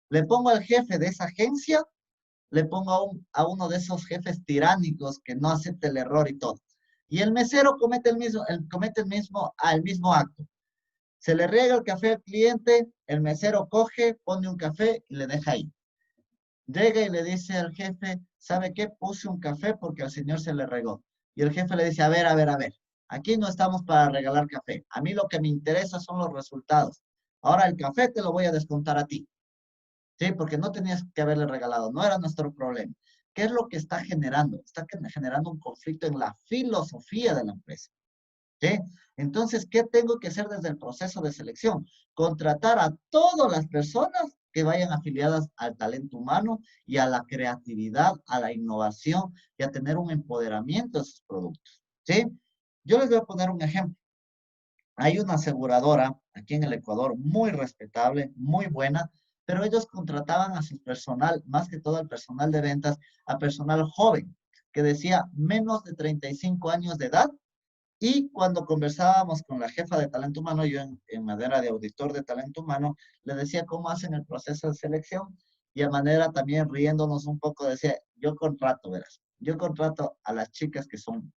Le pongo al jefe de esa agencia, le pongo a uno de esos jefes tiránicos que no acepta el error y todo. Y el mesero comete el mismo acto. Se le riega el café al cliente, el mesero coge, pone un café y le deja ahí. Llega y le dice al jefe, ¿sabe qué? Puse un café porque al señor se le regó. Y el jefe le dice, a ver, aquí no estamos para regalar café. A mí lo que me interesa son los resultados. Ahora el café te lo voy a descontar a ti. ¿Sí? Porque no tenías que haberle regalado, no era nuestro problema. ¿Qué es lo que está generando? Está generando un conflicto en la filosofía de la empresa. ¿Sí? Entonces, ¿qué tengo que hacer desde el proceso de selección? Contratar a todas las personas que vayan afiliadas al talento humano y a la creatividad, a la innovación y a tener un empoderamiento de sus productos, ¿sí? Yo les voy a poner un ejemplo. Hay una aseguradora aquí en el Ecuador muy respetable, muy buena, pero ellos contrataban a su personal, más que todo al personal de ventas, a personal joven, que decía menos de 35 años de edad. Y cuando conversábamos con la jefa de talento humano, yo en manera de auditor de talento humano, le decía cómo hacen el proceso de selección y a manera también riéndonos un poco decía, yo contrato, verás, yo contrato a las chicas que son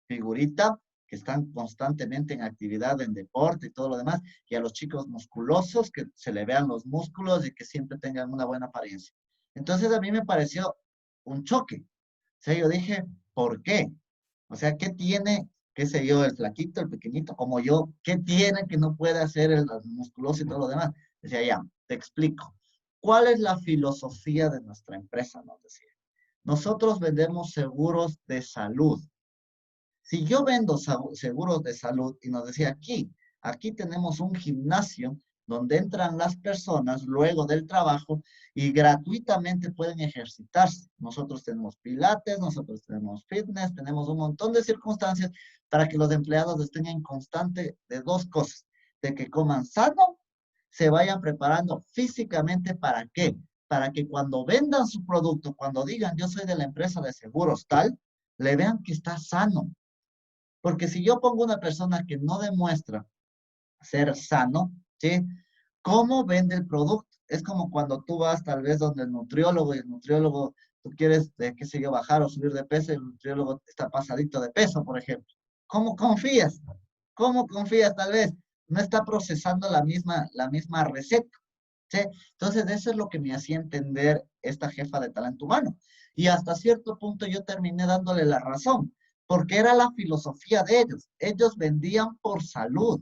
figurita, que están constantemente en actividad, en deporte y todo lo demás, y a los chicos musculosos, que se le vean los músculos y que siempre tengan una buena apariencia. Entonces a mí me pareció un choque. O sea, yo dije, ¿por qué? O sea, ¿qué tiene, qué sé yo, el flaquito, el pequeñito, como yo, qué tiene que no puede hacer el musculoso y todo lo demás? Decía, ya, te explico. ¿Cuál es la filosofía de nuestra empresa? Nos decía. Nosotros vendemos seguros de salud. Si yo vendo seguros de salud y nos decía aquí tenemos un gimnasio donde entran las personas luego del trabajo y gratuitamente pueden ejercitarse. Nosotros tenemos pilates, nosotros tenemos fitness, tenemos un montón de circunstancias para que los empleados estén en constante de dos cosas, de que coman sano, se vayan preparando físicamente. ¿Para qué? Para que cuando vendan su producto, cuando digan yo soy de la empresa de seguros tal, le vean que está sano. Porque si yo pongo una persona que no demuestra ser sano, ¿sí? ¿Cómo vende el producto? Es como cuando tú vas tal vez donde el nutriólogo y el nutriólogo, tú quieres, qué sé yo, bajar o subir de peso y el nutriólogo está pasadito de peso, por ejemplo. ¿Cómo confías? ¿Cómo confías tal vez? No está procesando la misma receta, ¿sí? Entonces, eso es lo que me hacía entender esta jefa de talento humano. Y hasta cierto punto yo terminé dándole la razón, porque era la filosofía de ellos. Ellos vendían por salud.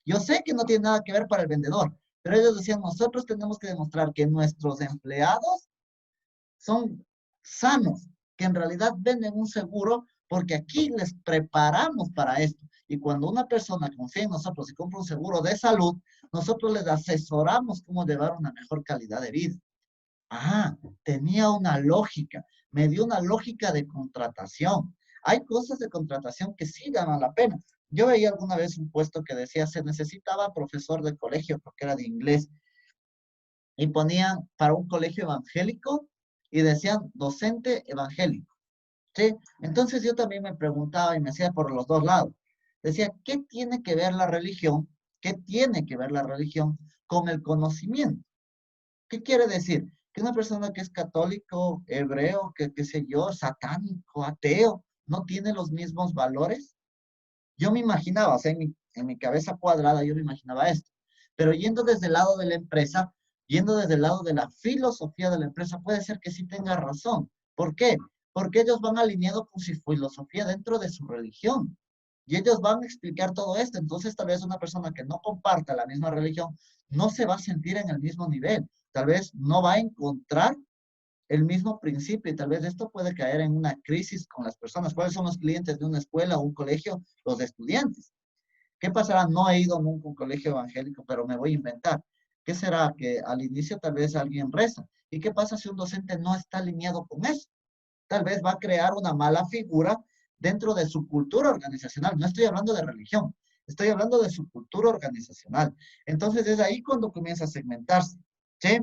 Yo sé que no tiene nada que ver para el vendedor, pero ellos decían, nosotros tenemos que demostrar que nuestros empleados son sanos, que en realidad venden un seguro porque aquí les preparamos para esto. Y cuando una persona confía en nosotros y compra un seguro de salud, nosotros les asesoramos cómo llevar una mejor calidad de vida. Ah, tenía una lógica, me dio una lógica de contratación. Hay cosas de contratación que sí dan la pena. Yo veía alguna vez un puesto que decía se necesitaba profesor de colegio porque era de inglés y ponían para un colegio evangélico y decían docente evangélico, ¿sí? Entonces yo también me preguntaba y me hacía por los dos lados. Decía, ¿qué tiene que ver la religión? ¿Qué tiene que ver la religión con el conocimiento? ¿Qué quiere decir? Que una persona que es católico, hebreo, que qué sé yo, satánico, ateo, no tiene los mismos valores. Yo me imaginaba, o sea, en mi cabeza cuadrada yo me imaginaba esto. Pero yendo desde el lado de la empresa, yendo desde el lado de la filosofía de la empresa, puede ser que sí tenga razón. ¿Por qué? Porque ellos van alineados con su filosofía dentro de su religión. Y ellos van a explicar todo esto. Entonces, tal vez una persona que no comparta la misma religión no se va a sentir en el mismo nivel. Tal vez no va a encontrar el mismo principio y tal vez esto puede caer en una crisis con las personas. ¿Cuáles son los clientes de una escuela o un colegio? Los estudiantes. ¿Qué pasará? No he ido nunca a un colegio evangélico, pero me voy a inventar. ¿Qué será? Que al inicio tal vez alguien reza. ¿Y qué pasa si un docente no está alineado con eso? Tal vez va a crear una mala figura dentro de su cultura organizacional. No estoy hablando de religión, estoy hablando de su cultura organizacional. Entonces es ahí cuando comienza a segmentarse, ¿sí?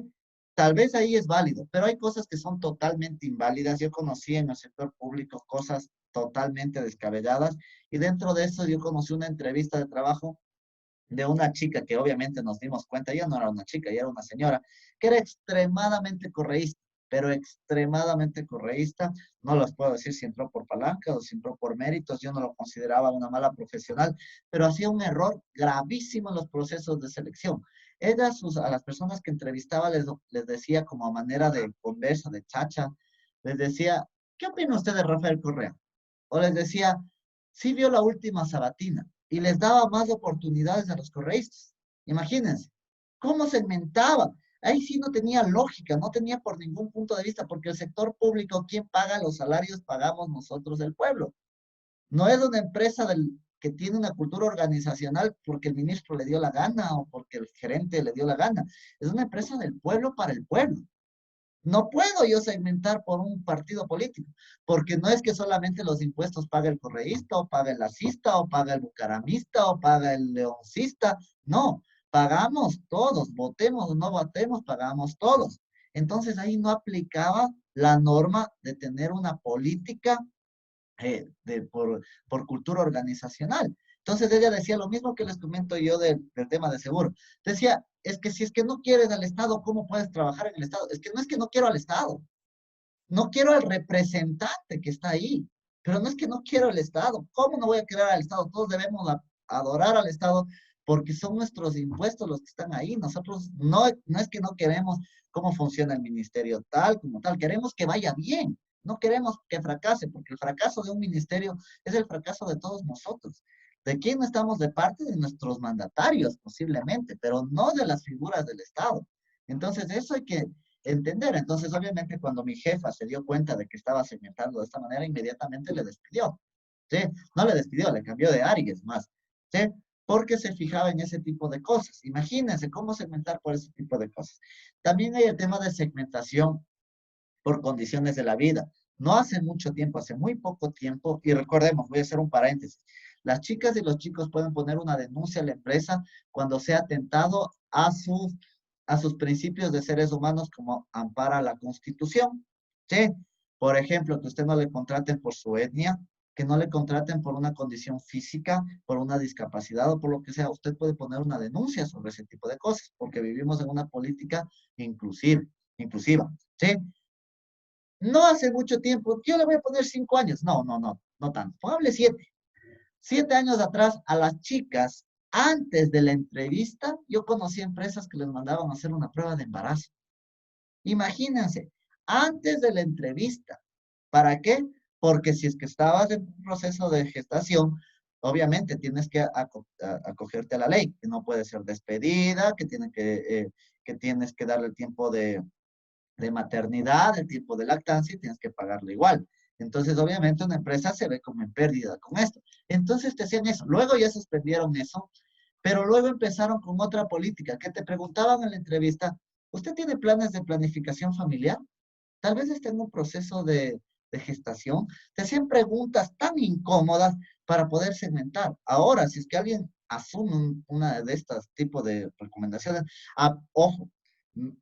Tal vez ahí es válido, pero hay cosas que son totalmente inválidas. Yo conocí en el sector público cosas totalmente descabelladas y dentro de eso yo conocí una entrevista de trabajo de una chica que obviamente nos dimos cuenta, ya no era una chica, ya era una señora, que era extremadamente correísta, pero extremadamente correísta. No les puedo decir si entró por palanca o si entró por méritos, yo no lo consideraba una mala profesional, pero hacía un error gravísimo en los procesos de selección. Ella a las personas que entrevistaba les decía como a manera de conversa, de chacha, les decía, ¿qué opina usted de Rafael Correa? O les decía, sí vio la última sabatina y les daba más oportunidades a los correístas. Imagínense, cómo segmentaba. Ahí sí no tenía lógica, no tenía por ningún punto de vista, porque el sector público, ¿quién paga los salarios? Pagamos nosotros, el pueblo. No es una empresa que tiene una cultura organizacional porque el ministro le dio la gana o porque el gerente le dio la gana. Es una empresa del pueblo para el pueblo. No puedo yo segmentar por un partido político, porque no es que solamente los impuestos paga el correísta, o paga el lacista, o paga el bucaramista, o paga el leoncista. No, pagamos todos, votemos o no votemos, pagamos todos. Entonces ahí no aplicaba la norma de tener una política por cultura organizacional. Entonces ella decía lo mismo que les comento yo del tema de seguro. Decía, es que si es que no quieres al Estado, ¿cómo puedes trabajar en el Estado? Es que no es que no quiero al Estado, no quiero al representante que está ahí, pero no es que no quiero al Estado. ¿Cómo no voy a querer al Estado? Todos debemos adorar al Estado porque son nuestros impuestos los que están ahí. Nosotros no es que no queremos cómo funciona el ministerio tal como tal, queremos que vaya bien. No queremos que fracase, porque el fracaso de un ministerio es el fracaso de todos nosotros. ¿De quién estamos? De parte de nuestros mandatarios, posiblemente, pero no de las figuras del Estado. Entonces, eso hay que entender. Entonces, obviamente, cuando mi jefa se dio cuenta de que estaba segmentando de esta manera, inmediatamente le despidió. ¿Sí? No le despidió, le cambió de área, es más. ¿Sí? Porque se fijaba en ese tipo de cosas. Imagínense cómo segmentar por ese tipo de cosas. También hay el tema de segmentación por condiciones de la vida. No hace mucho tiempo, hace muy poco tiempo, y recordemos, voy a hacer un paréntesis, las chicas y los chicos pueden poner una denuncia a la empresa cuando sea atentado a sus principios de seres humanos como ampara la Constitución. ¿Sí? Por ejemplo, que usted no le contraten por su etnia, que no le contraten por una condición física, por una discapacidad o por lo que sea. Usted puede poner una denuncia sobre ese tipo de cosas, porque vivimos en una política inclusiva. ¿Sí? No hace mucho tiempo, yo le voy a poner 5 años. No tanto. Póngale 7. 7 años atrás, a las chicas, antes de la entrevista, yo conocí empresas que les mandaban a hacer una prueba de embarazo. Imagínense, antes de la entrevista. ¿Para qué? Porque si es que estabas en un proceso de gestación, obviamente tienes que acogerte a la ley, que no puede ser despedida, que tienes que darle el tiempo de maternidad, el tiempo de lactancia, y tienes que pagarlo igual. Entonces, obviamente, una empresa se ve como en pérdida con esto. Entonces, te hacían eso. Luego ya suspendieron eso, pero luego empezaron con otra política, que te preguntaban en la entrevista, ¿usted tiene planes de planificación familiar? Tal vez esté en un proceso de gestación. Te hacían preguntas tan incómodas para poder segmentar. Ahora, si es que alguien asume una de estas tipos de recomendaciones, ojo,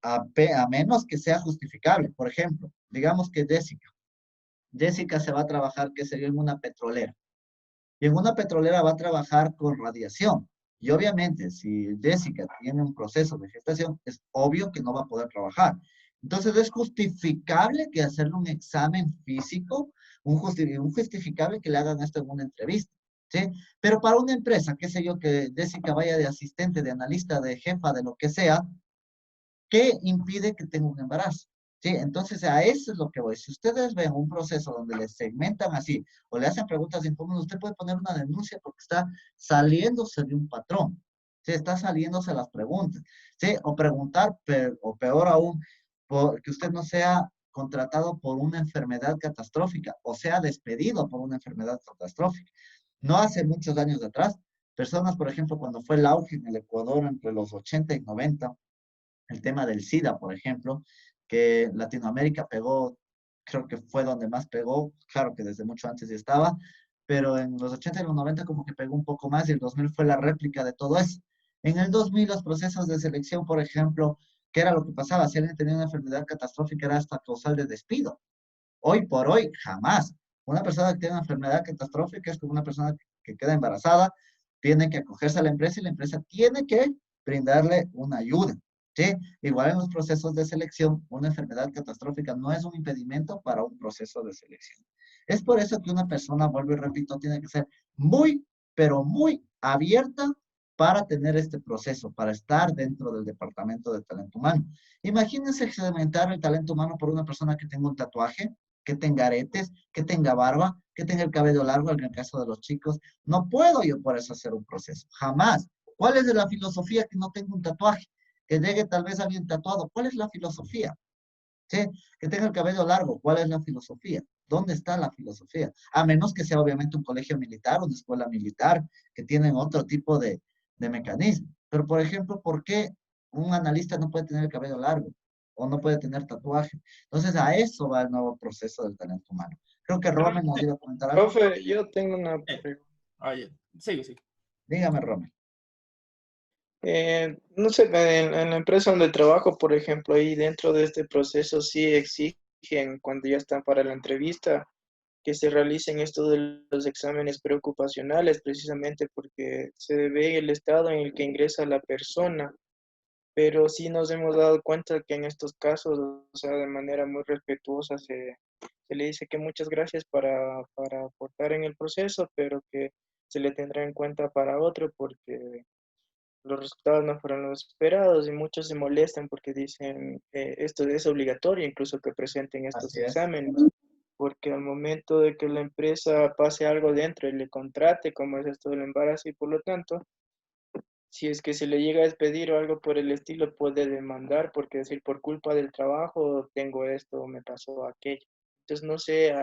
a menos que sea justificable. Por ejemplo, digamos que Jessica se va a trabajar, que sería en una petrolera. Y en una petrolera va a trabajar con radiación. Y obviamente, si Jessica tiene un proceso de gestación, es obvio que no va a poder trabajar. Entonces, es justificable que hacerle un examen físico, un justificable que le hagan esto en una entrevista. ¿Sí? Pero para una empresa, qué sé yo, que Jessica vaya de asistente, de analista, de jefa, de lo que sea, ¿qué impide que tenga un embarazo? ¿Sí? Entonces, a eso es lo que voy. Si ustedes ven un proceso donde les segmentan así o le hacen preguntas incómodas, usted puede poner una denuncia porque está saliéndose de un patrón. ¿Sí? Está saliéndose las preguntas. ¿Sí? O preguntar, o peor aún, que usted no sea contratado por una enfermedad catastrófica o sea despedido por una enfermedad catastrófica. No hace muchos años atrás, personas, por ejemplo, cuando fue el auge en el Ecuador entre los 80 y 90, el tema del SIDA, por ejemplo, que Latinoamérica pegó, creo que fue donde más pegó, claro que desde mucho antes ya estaba, pero en los 80 y los 90 como que pegó un poco más y el 2000 fue la réplica de todo eso. En el 2000 los procesos de selección, por ejemplo, ¿qué era lo que pasaba? Si alguien tenía una enfermedad catastrófica era hasta causal de despido. Hoy por hoy, jamás. Una persona que tiene una enfermedad catastrófica es como una persona que queda embarazada, tiene que acogerse a la empresa y la empresa tiene que brindarle una ayuda. ¿Sí? Igual en los procesos de selección, una enfermedad catastrófica no es un impedimento para un proceso de selección. Es por eso que una persona, vuelvo y repito, tiene que ser muy, pero muy abierta para tener este proceso, para estar dentro del departamento de talento humano. Imagínense segmentar el talento humano por una persona que tenga un tatuaje, que tenga aretes, que tenga barba, que tenga el cabello largo, en el caso de los chicos. No puedo yo por eso hacer un proceso, jamás. ¿Cuál es la filosofía que no tengo un tatuaje? Que llegue tal vez alguien tatuado. ¿Cuál es la filosofía? ¿Sí? Que tenga el cabello largo. ¿Cuál es la filosofía? ¿Dónde está la filosofía? A menos que sea obviamente un colegio militar, una escuela militar, que tienen otro tipo de mecanismo. Pero, por ejemplo, ¿por qué un analista no puede tener el cabello largo? O no puede tener tatuaje. Entonces, a eso va el nuevo proceso del talento humano. Creo que Rommel nos iba a comentar algo. Profe, yo tengo una pregunta. Ya. Sigue, sigue. Dígame, Rommel. No sé, en la empresa donde trabajo, por ejemplo, ahí dentro de este proceso sí exigen cuando ya están para la entrevista que se realicen esto de los exámenes preocupacionales, precisamente porque se ve el estado en el que ingresa la persona, pero sí nos hemos dado cuenta que en estos casos, o sea, de manera muy respetuosa, se le dice que muchas gracias para aportar en el proceso, pero que se le tendrá en cuenta para otro porque los resultados no fueron los esperados y muchos se molestan porque dicen esto es obligatorio, incluso que presenten estos Así es. exámenes, porque al momento de que la empresa pase algo dentro y le contrate, como es esto del embarazo, y por lo tanto, si es que se le llega a despedir o algo por el estilo, puede demandar porque decir por culpa del trabajo tengo esto o me pasó aquello. Entonces no sé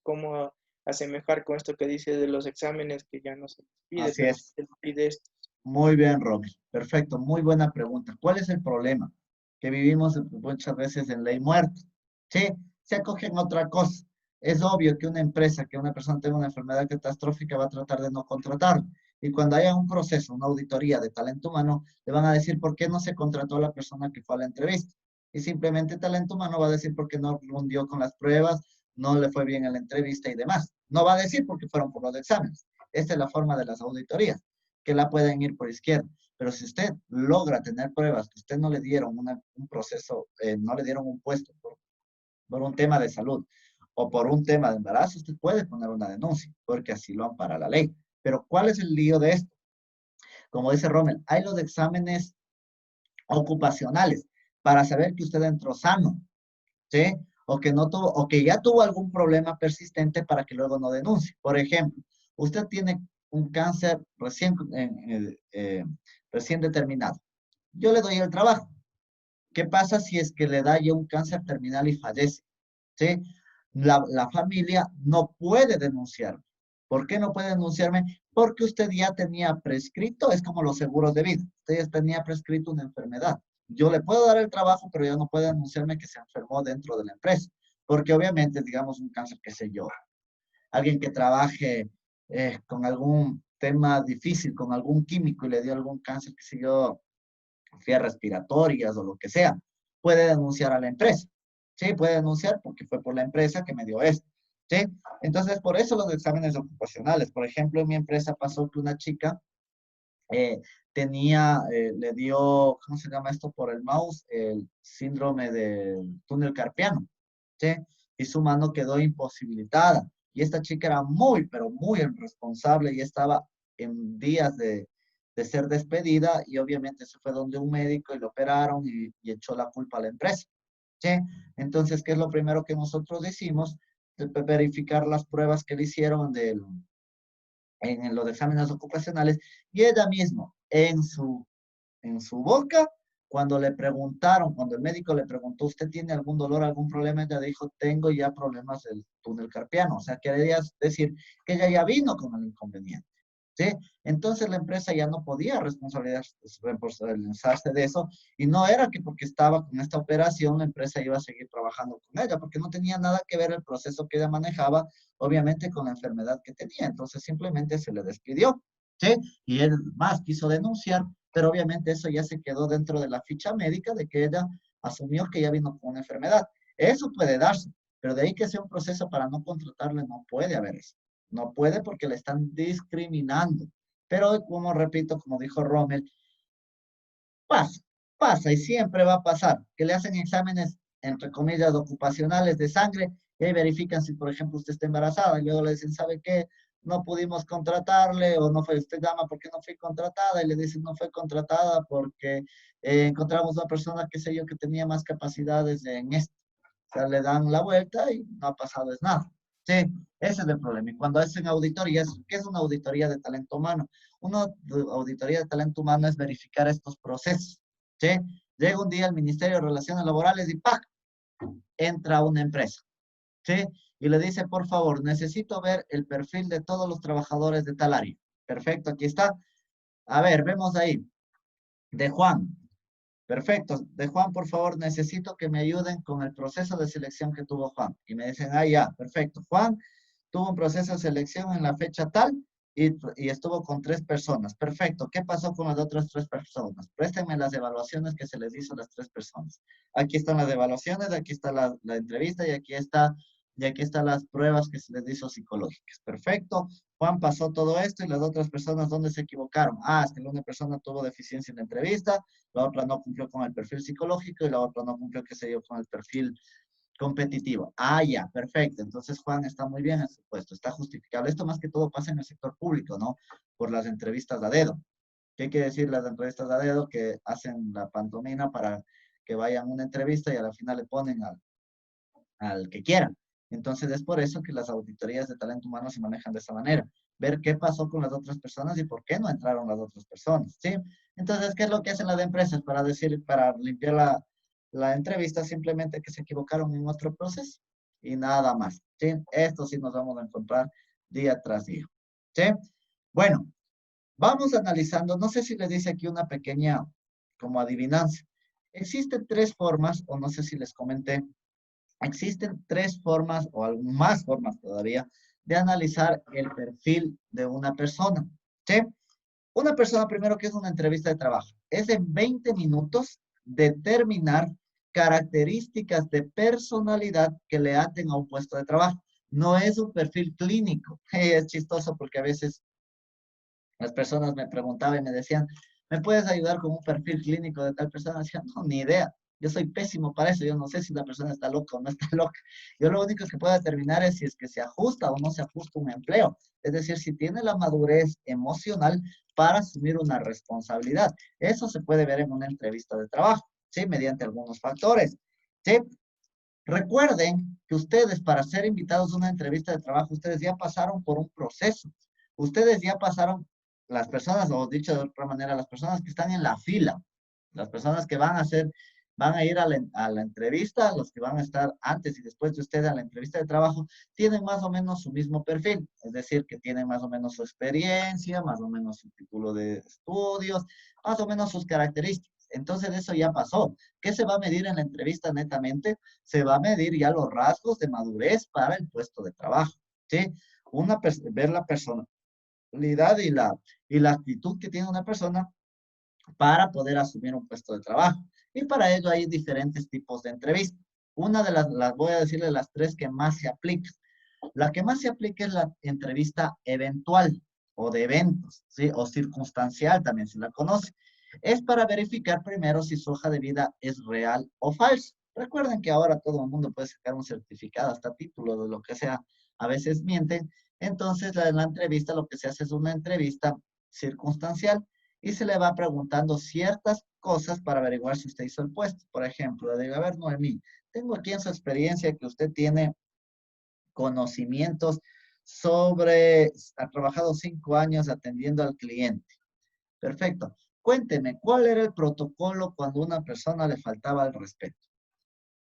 cómo asemejar con esto que dice de los exámenes que ya no se les pide, Así pero es. se les pide esto. Muy bien, Rommel. Perfecto. Muy buena pregunta. ¿Cuál es el problema? Que vivimos muchas veces en ley muerta. Sí, se acogen a otra cosa. Es obvio que una empresa, que una persona tenga una enfermedad catastrófica va a tratar de no contratarlo. Y cuando haya un proceso, una auditoría de talento humano, le van a decir por qué no se contrató a la persona que fue a la entrevista. Y simplemente talento humano va a decir por qué no rindió con las pruebas, no le fue bien en la entrevista y demás. No va a decir porque fueron por los exámenes. Esta es la forma de las auditorías, que la pueden ir por izquierda. Pero si usted logra tener pruebas que usted no le dieron un proceso, no le dieron un puesto por un tema de salud o por un tema de embarazo, usted puede poner una denuncia, porque así lo ampara la ley. Pero ¿cuál es el lío de esto? Como dice Rommel, hay los exámenes ocupacionales para saber que usted entró sano, ¿sí? O que no tuvo, o que ya tuvo algún problema persistente para que luego no denuncie. Por ejemplo, usted tiene un cáncer recién determinado. Yo le doy el trabajo. ¿Qué pasa si es que le da ya un cáncer terminal y fallece? ¿Sí? La familia no puede denunciarme. ¿Por qué no puede denunciarme? Porque usted ya tenía prescrito, es como los seguros de vida, usted ya tenía prescrito una enfermedad. Yo le puedo dar el trabajo, pero ya no puede denunciarme que se enfermó dentro de la empresa, porque obviamente, digamos, un cáncer, qué sé yo, alguien que trabaje con algún tema difícil, con algún químico y le dio algún cáncer, qué sé yo, vías respiratorias o lo que sea, puede denunciar a la empresa. Sí, puede denunciar porque fue por la empresa que me dio esto. ¿Sí? Entonces, por eso los exámenes ocupacionales. Por ejemplo, en mi empresa pasó que una chica le dio, ¿cómo se llama esto? Por el mouse, el síndrome del túnel carpiano. ¿Sí? Y su mano quedó imposibilitada. Y esta chica era muy, pero muy irresponsable y estaba en días de ser despedida y obviamente se fue donde un médico y lo operaron y echó la culpa a la empresa. ¿Sí? Entonces, ¿qué es lo primero que nosotros hicimos? Verificar las pruebas que le hicieron en los exámenes ocupacionales y ella misma en su boca, cuando le preguntaron, cuando el médico le preguntó, ¿usted tiene algún dolor, algún problema? Ella dijo, tengo ya problemas del túnel carpiano. O sea, quería decir que ella ya vino con el inconveniente. ¿Sí? Entonces la empresa ya no podía responsabilizarse de eso y no era que porque estaba con esta operación la empresa iba a seguir trabajando con ella, porque no tenía nada que ver el proceso que ella manejaba, obviamente con la enfermedad que tenía. Entonces simplemente se le despidió. ¿Sí? Y él más quiso denunciar, pero obviamente eso ya se quedó dentro de la ficha médica de que ella asumió que ya vino con una enfermedad. Eso puede darse, pero de ahí que sea un proceso para no contratarle, no puede haber eso. No puede porque le están discriminando. Pero como repito, como dijo Rommel, pasa, pasa y siempre va a pasar que le hacen exámenes, entre comillas, ocupacionales de sangre y ahí verifican si, por ejemplo, usted está embarazada y luego le dicen, ¿sabe qué? No pudimos contratarle o no fue, usted llama porque no fue contratada y le dicen no fue contratada porque encontramos una persona, qué sé yo, que tenía más capacidades en esto. O sea, le dan la vuelta y no ha pasado es nada. Sí, ese es el problema. Y cuando hacen auditorías, ¿qué es una auditoría de talento humano? Una auditoría de talento humano es verificar estos procesos. ¿Sí? Llega un día el Ministerio de Relaciones Laborales y ¡pac! Entra una empresa. ¿Sí? y le dice, por favor, necesito ver el perfil de todos los trabajadores de tal área. Perfecto, aquí está. A ver, vemos ahí. De Juan. Perfecto. De Juan, por favor, necesito que me ayuden con el proceso de selección que tuvo Juan. Y me dicen, ah, ya, perfecto. Juan tuvo un proceso de selección en la fecha tal y estuvo con 3 personas. Perfecto. ¿Qué pasó con las otras 3 personas? Préstenme las evaluaciones que se les hizo a las 3 personas. Aquí están las evaluaciones, aquí está la entrevista y aquí están las pruebas que se les hizo psicológicas. Perfecto. Juan pasó todo esto y las otras personas, ¿dónde se equivocaron? Ah, es que una persona tuvo deficiencia en la entrevista, la otra no cumplió con el perfil psicológico y la otra no cumplió, qué sé yo, con el perfil competitivo. Ah, ya, perfecto. Entonces Juan está muy bien en su puesto, está justificable. Esto más que todo pasa en el sector público, ¿no? Por las entrevistas a dedo. ¿Qué quiere decir las entrevistas a dedo? Que hacen la pantomima para que vayan a una entrevista y a la final le ponen al que quieran. Entonces es por eso que las auditorías de talento humano se manejan de esa manera. Ver qué pasó con las otras personas y por qué no entraron las otras personas, ¿sí? Entonces, ¿qué es lo que hacen las empresas para decir, para limpiar la entrevista? Simplemente que se equivocaron en otro proceso y nada más, ¿sí? Esto sí nos vamos a encontrar día tras día, ¿sí? Bueno, vamos analizando, no sé si les dice aquí una pequeña como adivinanza. Existen 3 formas, o no sé si les comenté, existen 3 formas o aún más formas todavía de analizar el perfil de una persona, ¿sí? Una persona, primero, que es una entrevista de trabajo, es en 20 minutos determinar características de personalidad que le aten a un puesto de trabajo. No es un perfil clínico. Es chistoso porque a veces las personas me preguntaban y me decían, ¿me puedes ayudar con un perfil clínico de tal persona? Decía, no, ni idea. Yo soy pésimo para eso. Yo no sé si la persona está loca o no está loca. Yo lo único que puedo determinar es si es que se ajusta o no se ajusta un empleo. Es decir, si tiene la madurez emocional para asumir una responsabilidad. Eso se puede ver en una entrevista de trabajo, ¿sí? Mediante algunos factores, ¿sí? Recuerden que ustedes, para ser invitados a una entrevista de trabajo, ustedes ya pasaron por un proceso. Ustedes ya pasaron, las personas, o dicho de otra manera, las personas que están en la fila, las personas que van a ir a la entrevista, los que van a estar antes y después de ustedes a la entrevista de trabajo, tienen más o menos su mismo perfil. Es decir, que tienen más o menos su experiencia, más o menos su título de estudios, más o menos sus características. Entonces, eso ya pasó. ¿Qué se va a medir en la entrevista netamente? Se va a medir ya los rasgos de madurez para el puesto de trabajo, ¿sí? Ver la personalidad y la actitud que tiene una persona para poder asumir un puesto de trabajo. Y para ello hay diferentes tipos de entrevistas. Una de las voy a decirle las 3 que más se aplican. La que más se aplica es la entrevista eventual o de eventos, ¿sí? O circunstancial también se la conoce. Es para verificar primero si su hoja de vida es real o falso. Recuerden que ahora todo el mundo puede sacar un certificado, hasta título de lo que sea. A veces mienten. Entonces, en la entrevista lo que se hace es una entrevista circunstancial y se le va preguntando ciertas cosas para averiguar si usted hizo el puesto. Por ejemplo, le digo, a ver, Noemí, tengo aquí en su experiencia que usted tiene conocimientos sobre, ha trabajado 5 años atendiendo al cliente. Perfecto. Cuénteme, ¿cuál era el protocolo cuando a una persona le faltaba el respeto?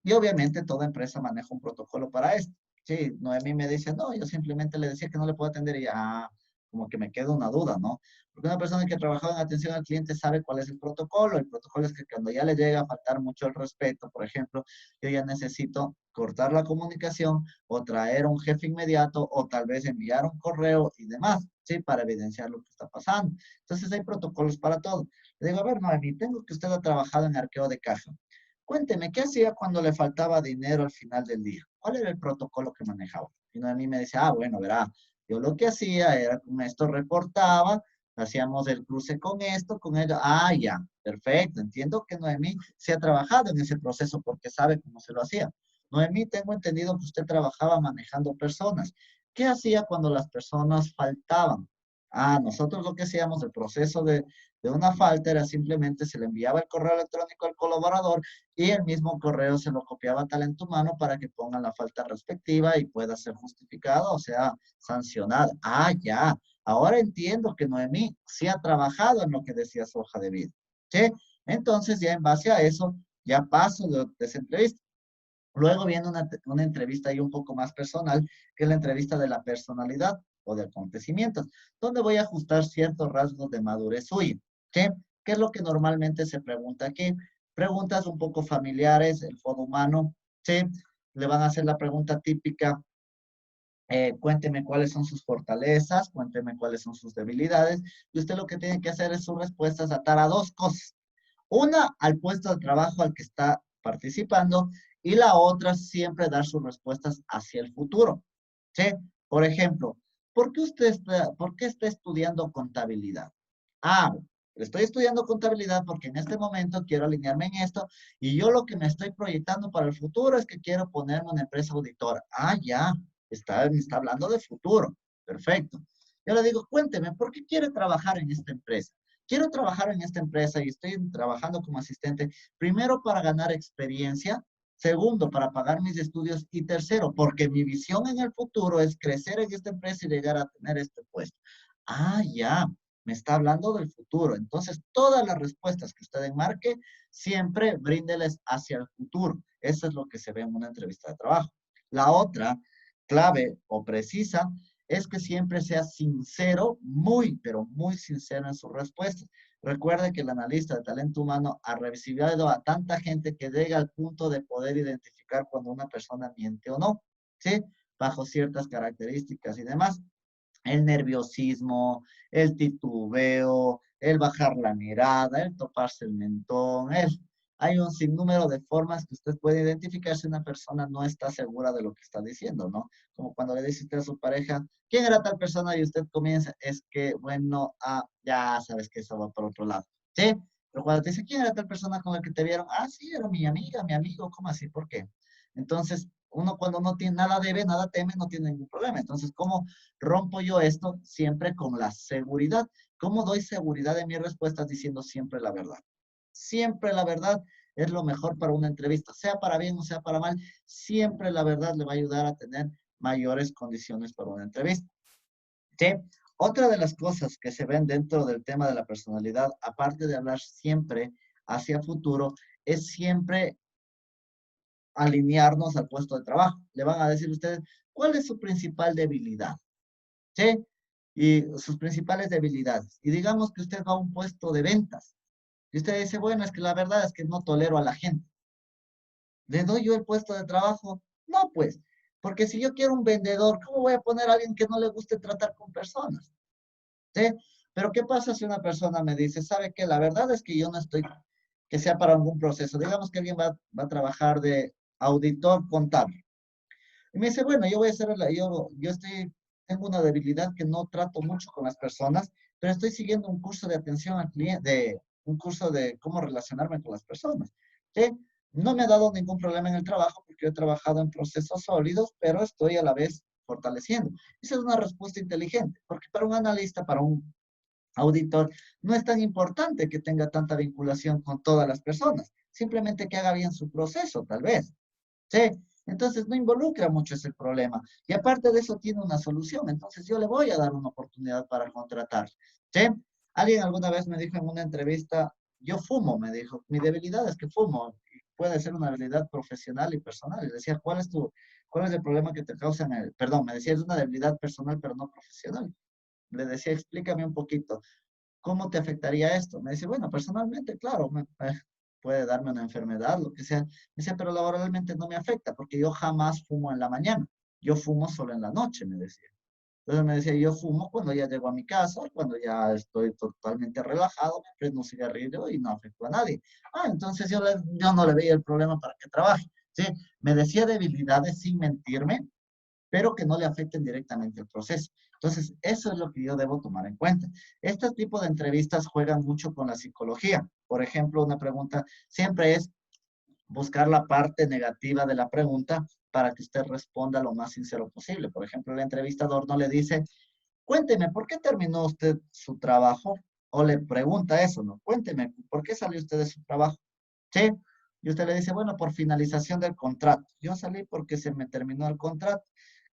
Y obviamente toda empresa maneja un protocolo para esto. Sí, Noemí me dice, no, yo simplemente le decía que no le puedo atender y ya, como que me queda una duda, ¿no? Porque una persona que ha trabajado en atención al cliente sabe cuál es el protocolo. El protocolo es que cuando ya le llega a faltar mucho el respeto, por ejemplo, yo ya necesito cortar la comunicación o traer a un jefe inmediato o tal vez enviar un correo y demás, ¿sí? Para evidenciar lo que está pasando. Entonces hay protocolos para todo. Le digo, a ver, Noemí, tengo que usted ha trabajado en arqueo de caja. Cuénteme, ¿qué hacía cuando le faltaba dinero al final del día? ¿Cuál era el protocolo que manejaba? Y Noemí me dice, ah, bueno, verá, yo lo que hacía era con esto reportaba, hacíamos el cruce con esto, con ello. Ah, ya, perfecto. Entiendo que Noemí se ha trabajado en ese proceso porque sabe cómo se lo hacía. Noemí, tengo entendido que usted trabajaba manejando personas. ¿Qué hacía cuando las personas faltaban? Ah, nosotros lo que hacíamos, el proceso de una falta era simplemente se le enviaba el correo electrónico al colaborador y el mismo correo se lo copiaba a talento humano para que pongan la falta respectiva y pueda ser justificada o sea sancionada. Ah, ya. Ahora entiendo que Noemí sí ha trabajado en lo que decía su hoja de vida. ¿Sí? Entonces ya en base a eso ya paso de esa entrevista. Luego viene una entrevista ahí un poco más personal, que es la entrevista de la personalidad o de acontecimientos, donde voy a ajustar ciertos rasgos de madurez suya. ¿Sí? ¿Qué es lo que normalmente se pregunta aquí? Preguntas un poco familiares, el fondo humano, ¿sí? Le van a hacer la pregunta típica, cuénteme cuáles son sus fortalezas, cuénteme cuáles son sus debilidades, y usted lo que tiene que hacer es sus respuestas atar a dos cosas. Una, al puesto de trabajo al que está participando, y la otra, siempre dar sus respuestas hacia el futuro. ¿Sí? Por ejemplo, ¿por qué está estudiando contabilidad? Ah, estoy estudiando contabilidad porque en este momento quiero alinearme en esto y yo lo que me estoy proyectando para el futuro es que quiero ponerme una empresa auditora. Ah, ya, me está hablando de futuro. Perfecto. Yo le digo, cuénteme, ¿por qué quiere trabajar en esta empresa? Quiero trabajar en esta empresa y estoy trabajando como asistente, primero para ganar experiencia, segundo, para pagar mis estudios y tercero, porque mi visión en el futuro es crecer en esta empresa y llegar a tener este puesto. Ah, ya, me está hablando del futuro. Entonces, todas las respuestas que usted enmarque, siempre bríndeles hacia el futuro. Eso es lo que se ve en una entrevista de trabajo. La otra, clave o precisa, es que siempre sea sincero, muy, pero muy sincero en sus respuestas. Recuerde que el analista de talento humano ha recibido a tanta gente que llega al punto de poder identificar cuando una persona miente o no, ¿sí? Bajo ciertas características y demás. El nerviosismo, el titubeo, el bajar la mirada, el toparse el mentón, hay un sinnúmero de formas que usted puede identificar si una persona no está segura de lo que está diciendo, ¿no? Como cuando le dice usted a su pareja, ¿quién era tal persona? Y usted comienza, es que, bueno, ya sabes que eso va por otro lado, ¿sí? Pero cuando te dice, ¿quién era tal persona con la que te vieron? Ah, sí, era mi amiga, mi amigo, ¿cómo así? ¿Por qué? Entonces, uno cuando no tiene nada debe, nada teme, no tiene ningún problema. Entonces, ¿cómo rompo yo esto? Siempre con la seguridad. ¿Cómo doy seguridad en mis respuestas diciendo siempre la verdad? Siempre la verdad es lo mejor para una entrevista, sea para bien o sea para mal, siempre la verdad le va a ayudar a tener mayores condiciones para una entrevista. ¿Sí? Otra de las cosas que se ven dentro del tema de la personalidad, aparte de hablar siempre hacia futuro, es siempre alinearnos al puesto de trabajo. Le van a decir ustedes, ¿cuál es su principal debilidad? ¿Sí? Y sus principales debilidades. Y digamos que usted va a un puesto de ventas. Y usted dice, bueno, es que la verdad es que no tolero a la gente. ¿Le doy yo el puesto de trabajo? No, pues. Porque si yo quiero un vendedor, ¿cómo voy a poner a alguien que no le guste tratar con personas? ¿Sí? Pero ¿qué pasa si una persona me dice, ¿sabe qué? La verdad es que yo no estoy, que sea para algún proceso. Digamos que alguien va a trabajar de auditor contable. Y me dice, bueno, yo voy a hacer, tengo una debilidad que no trato mucho con las personas, pero estoy siguiendo un curso de atención al cliente, un curso de cómo relacionarme con las personas. ¿Sí? No me ha dado ningún problema en el trabajo porque he trabajado en procesos sólidos, pero estoy a la vez fortaleciendo. Esa es una respuesta inteligente, porque para un analista, para un auditor, no es tan importante que tenga tanta vinculación con todas las personas, simplemente que haga bien su proceso, tal vez. ¿Sí? Entonces no involucra mucho ese problema. Y aparte de eso tiene una solución. Entonces yo le voy a dar una oportunidad para contratar. ¿Sí? Alguien alguna vez me dijo en una entrevista, yo fumo, me dijo, mi debilidad es que fumo. Puede ser una debilidad profesional y personal. Y decía, ¿cuál es el problema que te causa perdón, me decía, es una debilidad personal pero no profesional. Le decía, explícame un poquito. ¿Cómo te afectaría esto? Me dice, bueno, personalmente, claro, puede darme una enfermedad, lo que sea. Me dice, pero laboralmente no me afecta porque yo jamás fumo en la mañana. Yo fumo solo en la noche, me decía. Entonces me decía, yo fumo cuando ya llego a mi casa, cuando ya estoy totalmente relajado, me prendo un cigarrillo y no afecto a nadie. Ah, entonces yo no le veía el problema para que trabaje. ¿Sí? Me decía debilidades sin mentirme, pero que no le afecten directamente el proceso. Entonces, eso es lo que yo debo tomar en cuenta. Este tipo de entrevistas juegan mucho con la psicología. Por ejemplo, una pregunta siempre es buscar la parte negativa de la pregunta para que usted responda lo más sincero posible. Por ejemplo, el entrevistador no le dice, cuénteme, ¿por qué terminó usted su trabajo? O le pregunta eso, ¿no? Cuénteme, ¿por qué salió usted de su trabajo? ¿Sí? Y usted le dice, bueno, por finalización del contrato. Yo salí porque se me terminó el contrato.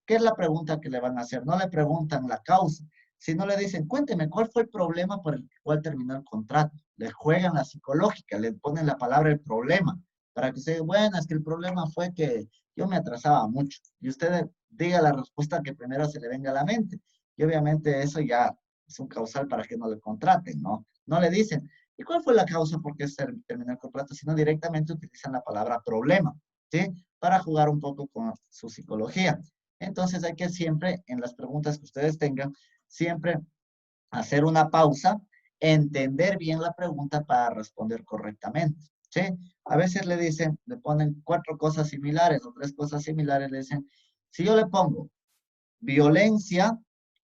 ¿Qué es la pregunta que le van a hacer? No le preguntan la causa, sino le dicen, cuénteme, ¿cuál fue el problema por el cual terminó el contrato? Le juegan la psicológica, le ponen la palabra el problema. para que usted, bueno, es que el problema fue que yo me atrasaba mucho. Y usted diga la respuesta que primero se le venga a la mente. Y obviamente eso ya es un causal para que no le contraten, ¿no? No le dicen, ¿y cuál fue la causa por qué se terminó el contrato? Sino directamente utilizan la palabra problema, ¿sí? Para jugar un poco con su psicología. Entonces hay que siempre, en las preguntas que ustedes tengan, siempre hacer una pausa, entender bien la pregunta para responder correctamente, ¿sí? A veces le dicen, le ponen 4 cosas similares o 3 cosas similares, le dicen, si yo le pongo violencia,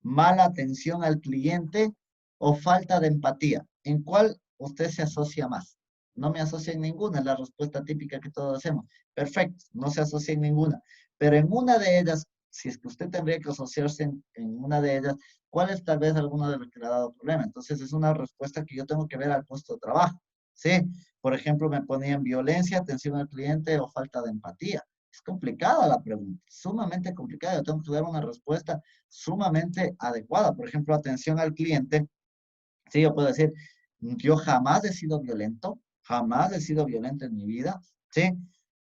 mala atención al cliente o falta de empatía, ¿en cuál usted se asocia más? No me asocia en ninguna, es la respuesta típica que todos hacemos. Perfecto, no se asocia en ninguna. Pero en una de ellas, si es que usted tendría que asociarse en una de ellas, ¿cuál es tal vez alguna de las que le ha dado problema? Entonces es una respuesta que yo tengo que ver al puesto de trabajo. ¿Sí? Por ejemplo, me ponían violencia, atención al cliente o falta de empatía. Es complicada la pregunta, sumamente complicada. Yo tengo que dar una respuesta sumamente adecuada. Por ejemplo, atención al cliente. Sí, yo puedo decir, yo jamás he sido violento en mi vida. Sí,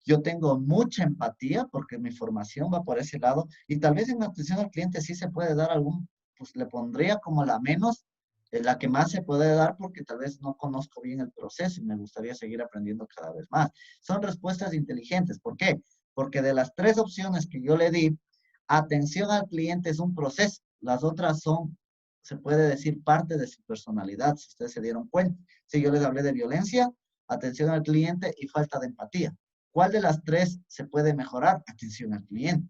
yo tengo mucha empatía porque mi formación va por ese lado. Y tal vez en atención al cliente sí se puede dar algún, pues le pondría como la menos, la que más se puede dar porque tal vez no conozco bien el proceso y me gustaría seguir aprendiendo cada vez más. Son respuestas inteligentes. ¿Por qué? Porque de las 3 opciones que yo le di, atención al cliente es un proceso. Las otras son, se puede decir, parte de su personalidad, si ustedes se dieron cuenta. Si yo les hablé de violencia, atención al cliente y falta de empatía. ¿Cuál de las 3 se puede mejorar? Atención al cliente.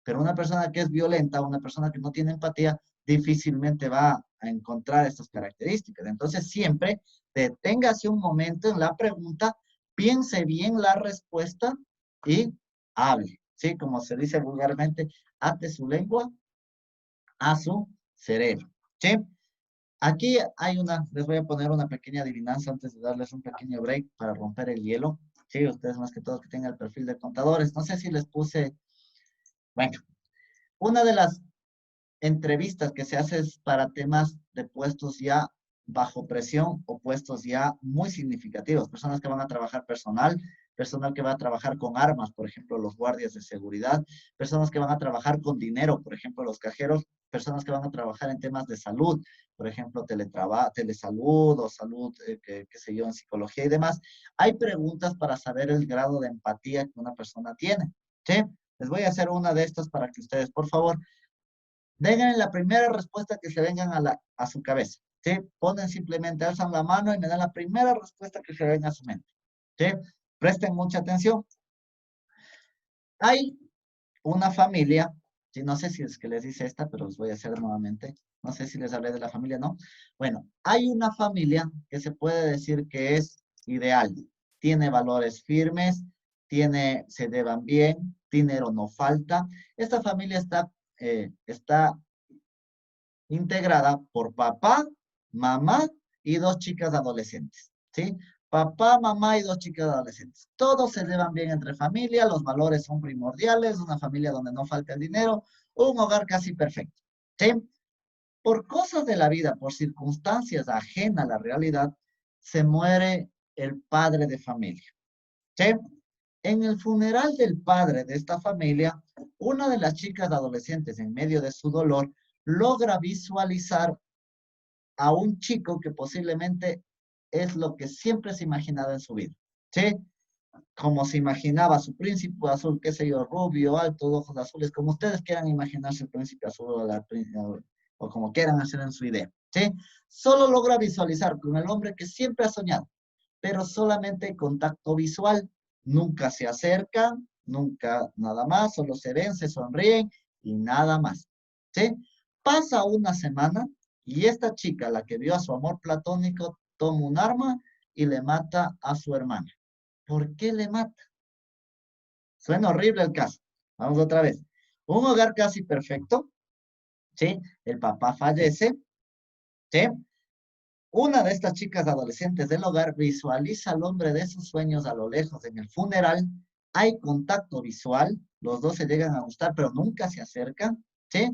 Pero una persona que es violenta, una persona que no tiene empatía, difícilmente va a encontrar estas características. Entonces, siempre deténgase un momento en la pregunta, piense bien la respuesta y hable. ¿Sí? Como se dice vulgarmente, ate su lengua a su cerebro. ¿Sí? Aquí hay una, les voy a poner una pequeña adivinanza antes de darles un pequeño break para romper el hielo. Sí, ustedes más que todo que tengan el perfil de contadores. No sé si les puse, bueno, una de las entrevistas que se hace es para temas de puestos ya bajo presión o puestos ya muy significativos. Personas que van a trabajar personal que va a trabajar con armas, por ejemplo, los guardias de seguridad, personas que van a trabajar con dinero, por ejemplo, los cajeros, personas que van a trabajar en temas de salud, por ejemplo, telesalud o salud, qué sé yo, en psicología y demás. Hay preguntas para saber el grado de empatía que una persona tiene. ¿Sí? Les voy a hacer una de estas para que ustedes, por favor, den la primera respuesta que se vengan a su cabeza. ¿Sí? Ponen simplemente, alzan la mano y me dan la primera respuesta que se venga a su mente. ¿Sí? Presten mucha atención. Hay una familia, sí, no sé si es que les dice esta, pero los voy a hacer nuevamente. No sé si les hablé de la familia, ¿no? Bueno, hay una familia que se puede decir que es ideal. Tiene valores firmes, se llevan bien, dinero no falta. Esta familia está integrada por papá, mamá y 2 chicas adolescentes, ¿sí? Papá, mamá y 2 chicas adolescentes. Todos se llevan bien entre familia, los valores son primordiales, una familia donde no falta el dinero, un hogar casi perfecto, ¿sí? Por cosas de la vida, por circunstancias ajenas a la realidad, se muere el padre de familia, ¿sí? En el funeral del padre de esta familia, una de las chicas adolescentes, en medio de su dolor, logra visualizar a un chico que posiblemente es lo que siempre se imaginaba en su vida, ¿sí? Como se imaginaba su príncipe azul, qué sé yo, rubio, alto, ojos azules, como ustedes quieran imaginarse el príncipe azul o como quieran hacer en su idea, ¿sí? Solo logra visualizar con el hombre que siempre ha soñado, pero solamente contacto visual, nunca se acercan, nunca nada más, solo se ven, se sonríen y nada más, ¿sí? Pasa una semana y esta chica, la que vio a su amor platónico, toma un arma y le mata a su hermana. ¿Por qué le mata? Suena horrible el caso. Vamos otra vez. Un hogar casi perfecto, ¿sí? El papá fallece, ¿sí? Una de estas chicas adolescentes del hogar visualiza al hombre de sus sueños a lo lejos en el funeral. Hay contacto visual, los dos se llegan a gustar, pero nunca se acercan, ¿sí?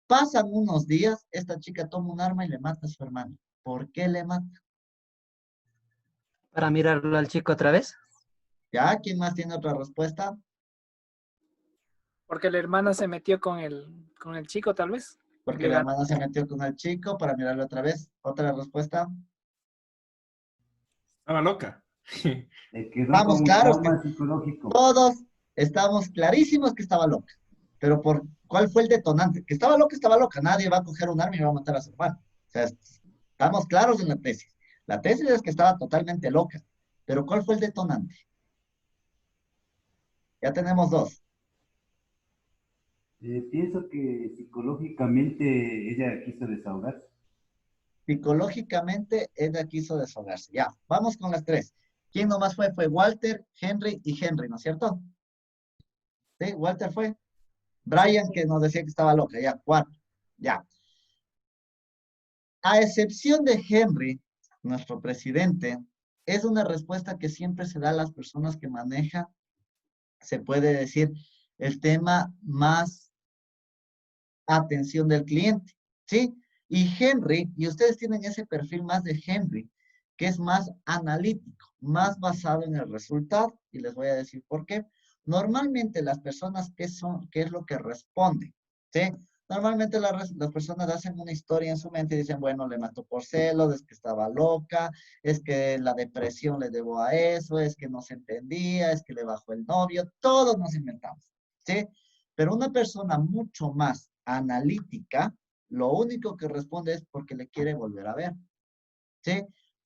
Pasan unos días, esta chica toma un arma y le mata a su hermano. ¿Por qué le mata? Para mirarlo al chico otra vez. ¿Ya? ¿Quién más tiene otra respuesta? Porque la hermana se metió con el chico, tal vez. Porque Le la ganó. hermana se metió con el chico para mirarlo otra vez. ¿Otra respuesta? Estaba loca. Le quedó Vamos, con un claros que trauma psicológico. todos estamos clarísimos que estaba loca. Pero ¿cuál fue el detonante? Que estaba loca. Nadie va a coger un arma y va a matar a su hermano. O sea, estamos claros en la tesis. La tesis es que estaba totalmente loca. Pero ¿cuál fue el detonante? Ya tenemos dos. Pienso que psicológicamente ella quiso desahogarse. Psicológicamente, ella quiso deshogarse. Ya, vamos con las tres. ¿Quién nomás fue? Fue Walter, Henry y Henry, ¿no es cierto? Sí, Walter fue. Brian, que nos decía que estaba loca. Ya, cuatro. Ya. A excepción de Henry, nuestro presidente, es una respuesta que siempre se da a las personas que manejan, se puede decir, el tema más atención del cliente, ¿sí? Y Henry, y ustedes tienen ese perfil más de Henry, que es más analítico, más basado en el resultado, y les voy a decir por qué. Normalmente las personas, ¿qué es lo que responden? ¿Sí? Normalmente las personas hacen una historia en su mente y dicen, bueno, le mató por celos, es que estaba loca, es que la depresión le debo a eso, es que no se entendía, es que le bajó el novio, todos nos inventamos, ¿sí? Pero una persona mucho más analítica, lo único que responde es porque le quiere volver a ver, ¿sí?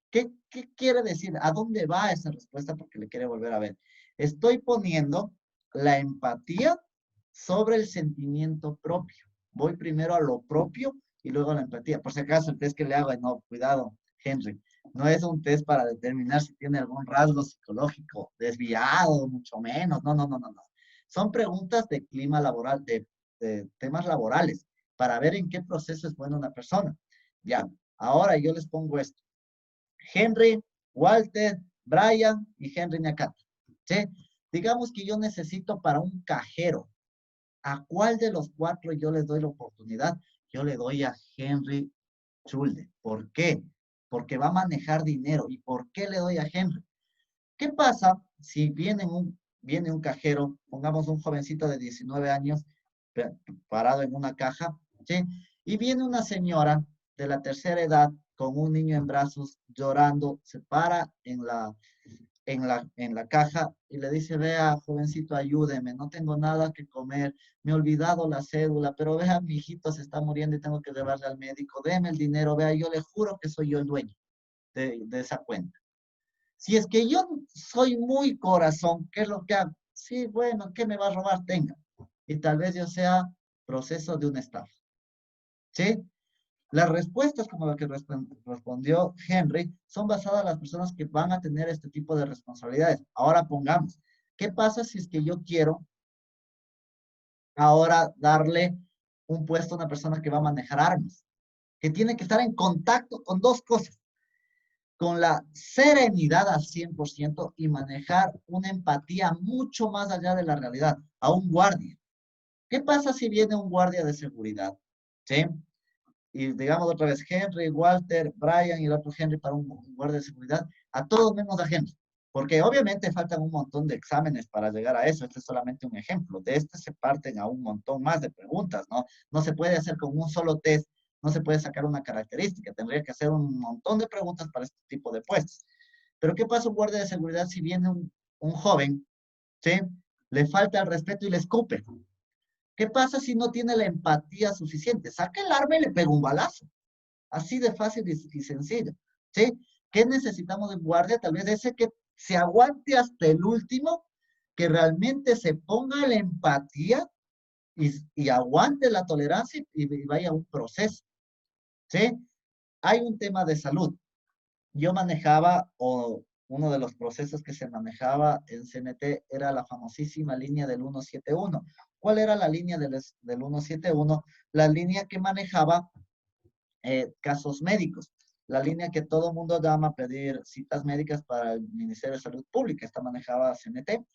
¿Qué quiere decir? ¿A dónde va esa respuesta porque le quiere volver a ver? Estoy poniendo la empatía sobre el sentimiento propio. Voy primero a lo propio y luego a la empatía. Por si acaso el test que le hago, no, cuidado, Henry, no es un test para determinar si tiene algún rasgo psicológico desviado, mucho menos. No, no, no, no, no. Son preguntas de clima laboral, de temas laborales, para ver en qué proceso es buena una persona. Ya, ahora yo les pongo esto. Henry, Walter, Brian y Henry Nakata. ¿Sí? Digamos que yo necesito para un cajero. ¿A cuál de los cuatro yo les doy la oportunidad? Yo le doy a Henry Schulde. ¿Por qué? Porque va a manejar dinero. ¿Y por qué le doy a Henry? ¿Qué pasa si viene un cajero, pongamos un jovencito de 19 años parado en una caja, ¿sí? Y viene una señora de la tercera edad con un niño en brazos llorando, se para en la caja y le dice, vea, jovencito, ayúdeme, no tengo nada que comer, me he olvidado la cédula, pero vea, mi hijito se está muriendo y tengo que llevarle al médico, deme el dinero, vea, yo le juro que soy yo el dueño de esa cuenta. Si es que yo soy muy corazón, ¿qué es lo que hago? Sí, bueno, ¿qué me va a robar? Tenga. Y tal vez yo sea proceso de una estafa. ¿Sí? Las respuestas como la que respondió Henry son basadas en las personas que van a tener este tipo de responsabilidades. Ahora pongamos, ¿qué pasa si es que yo quiero ahora darle un puesto a una persona que va a manejar armas? Que tiene que estar en contacto con dos cosas. Con la serenidad al 100% y manejar una empatía mucho más allá de la realidad, a un guardia. ¿Qué pasa si viene un guardia de seguridad? ¿Sí? Y digamos otra vez, Henry, Walter, Brian y el otro Henry para un guardia de seguridad, a todos menos a Henry. Porque obviamente faltan un montón de exámenes para llegar a eso. Este es solamente un ejemplo. De este se parten a un montón más de preguntas, ¿no? No se puede hacer con un solo test, no se puede sacar una característica. Tendría que hacer un montón de preguntas para este tipo de puestos. Pero ¿qué pasa un guardia de seguridad si viene un joven, ¿sí? Le falta el respeto y le escupe? ¿Qué pasa si no tiene la empatía suficiente? Saca el arma y le pega un balazo. Así de fácil y sencillo. ¿Sí? ¿Qué necesitamos de guardia? Tal vez ese que se aguante hasta el último, que realmente se ponga la empatía y aguante la tolerancia y vaya a un proceso. ¿Sí? Hay un tema de salud. Yo manejaba, o uno de los procesos que se manejaba en CNT era la famosísima línea del 171. ¿Cuál era la línea del 171? La línea que manejaba casos médicos. La línea que todo el mundo llama a pedir citas médicas para el Ministerio de Salud Pública. Esta manejaba CNT.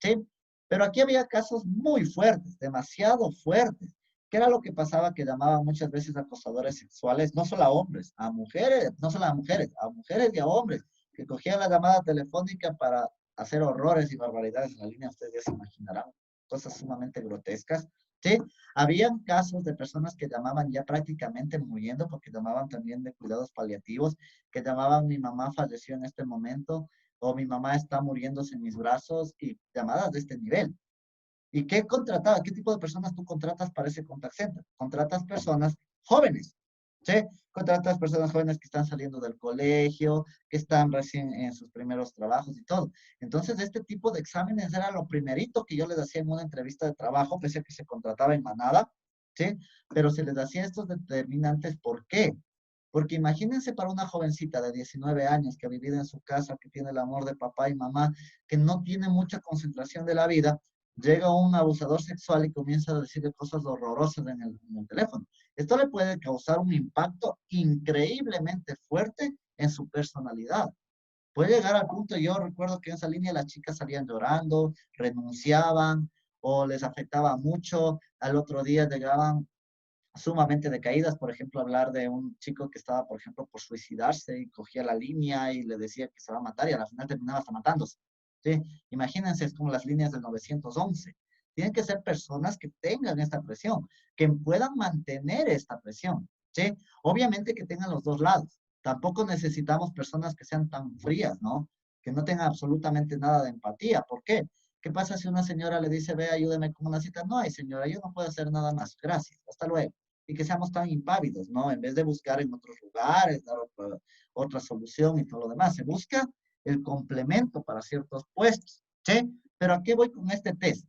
¿Sí? Pero aquí había casos muy fuertes, demasiado fuertes. ¿Qué era lo que pasaba? Que llamaban muchas veces acosadores sexuales, no solo a hombres, a mujeres, no solo a mujeres y a hombres, que cogían la llamada telefónica para hacer horrores y barbaridades en la línea, ustedes ya se imaginarán, cosas sumamente grotescas, ¿sí? Habían casos de personas que llamaban ya prácticamente muriendo, porque llamaban también de cuidados paliativos, que llamaban mi mamá falleció en este momento, o mi mamá está muriéndose en mis brazos, y llamadas de este nivel. ¿Y qué contrataba? ¿Qué tipo de personas tú contratas para ese contact center? Contratas personas jóvenes, ¿sí? Contratas personas jóvenes que están saliendo del colegio, que están recién en sus primeros trabajos y todo. Entonces, este tipo de exámenes era lo primerito que yo les hacía en una entrevista de trabajo, pese a que se contrataba en manada, ¿sí? Pero se les hacía estos determinantes, ¿por qué? Porque imagínense para una jovencita de 19 años que ha vivido en su casa, que tiene el amor de papá y mamá, que no tiene mucha concentración de la vida, llega un abusador sexual y comienza a decirle cosas horrorosas en el teléfono. Esto le puede causar un impacto increíblemente fuerte en su personalidad. Puede llegar al punto, yo recuerdo que en esa línea las chicas salían llorando, renunciaban o les afectaba mucho. Al otro día llegaban sumamente decaídas, por ejemplo, hablar de un chico que estaba, por ejemplo, por suicidarse y cogía la línea y le decía que se va a matar y al final terminaba hasta matándose. ¿Sí? Imagínense, es como las líneas del 911. Tienen que ser personas que tengan esta presión, que puedan mantener esta presión. ¿Sí? Obviamente que tengan los dos lados. Tampoco necesitamos personas que sean tan frías, ¿no? Que no tengan absolutamente nada de empatía. ¿Por qué? ¿Qué pasa si una señora le dice, ve, ayúdeme con una cita? No, ay, señora, yo no puedo hacer nada más. Gracias. Hasta luego. Y que seamos tan impávidos, ¿no? En vez de buscar en otros lugares, dar otra solución y todo lo demás. Se busca el complemento para ciertos puestos, ¿sí? Pero ¿a qué voy con este test?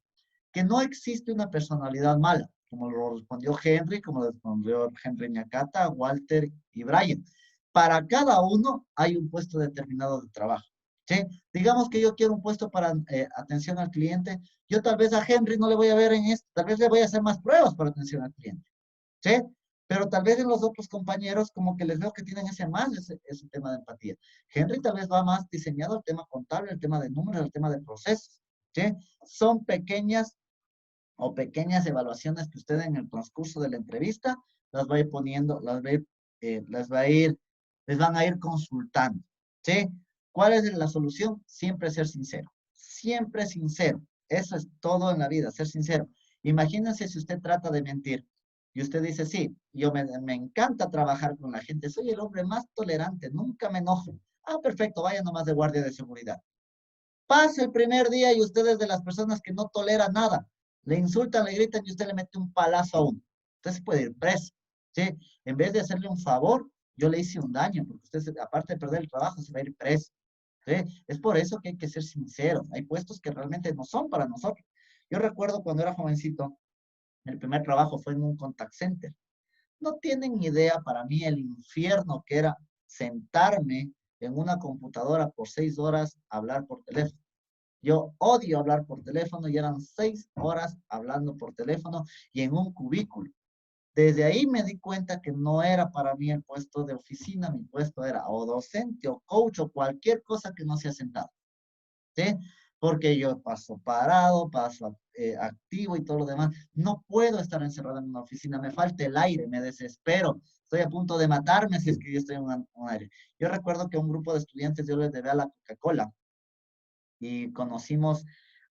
Que no existe una personalidad mala, como lo respondió Henry, como lo respondió Henry Ñacata, Walter y Brian. Para cada uno hay un puesto determinado de trabajo. ¿Sí? Digamos que yo quiero un puesto para atención al cliente, yo tal vez a Henry no le voy a ver en esto, tal vez le voy a hacer más pruebas para atención al cliente, ¿sí? Pero tal vez en los otros compañeros como que les veo que tienen ese tema de empatía. Henry tal vez va más diseñado el tema contable, el tema de números, el tema de procesos, ¿sí? Son pequeñas o pequeñas evaluaciones que usted en el transcurso de la entrevista las va a ir poniendo, les van a ir consultando, ¿sí? ¿Cuál es la solución? Siempre ser sincero. Siempre sincero. Eso es todo en la vida, ser sincero. Imagínense si usted trata de mentir y usted dice, sí, me encanta trabajar con la gente, soy el hombre más tolerante, nunca me enojo. Ah, perfecto, vaya nomás de guardia de seguridad. Pasa el primer día y usted es de las personas que no tolera nada. Le insultan, le gritan y usted le mete un palazo a uno. Usted se puede ir preso, ¿sí? En vez de hacerle un favor, yo le hice un daño, porque usted, aparte de perder el trabajo, se va a ir preso, ¿sí? Es por eso que hay que ser sinceros. Hay puestos que realmente no son para nosotros. Yo recuerdo cuando era jovencito, el primer trabajo fue en un contact center. No tienen idea para mí el infierno que era sentarme en una computadora por 6 horas a hablar por teléfono. Yo odio hablar por teléfono y eran 6 horas hablando por teléfono y en un cubículo. Desde ahí me di cuenta que no era para mí el puesto de oficina, mi puesto era o docente o coach o cualquier cosa que no sea sentado, ¿sí? Porque yo paso parado, paso activo y todo lo demás. No puedo estar encerrado en una oficina, me falta el aire, me desespero. Estoy a punto de matarme si es que yo estoy en un aire. Yo recuerdo que a un grupo de estudiantes yo les debía la Coca-Cola y conocimos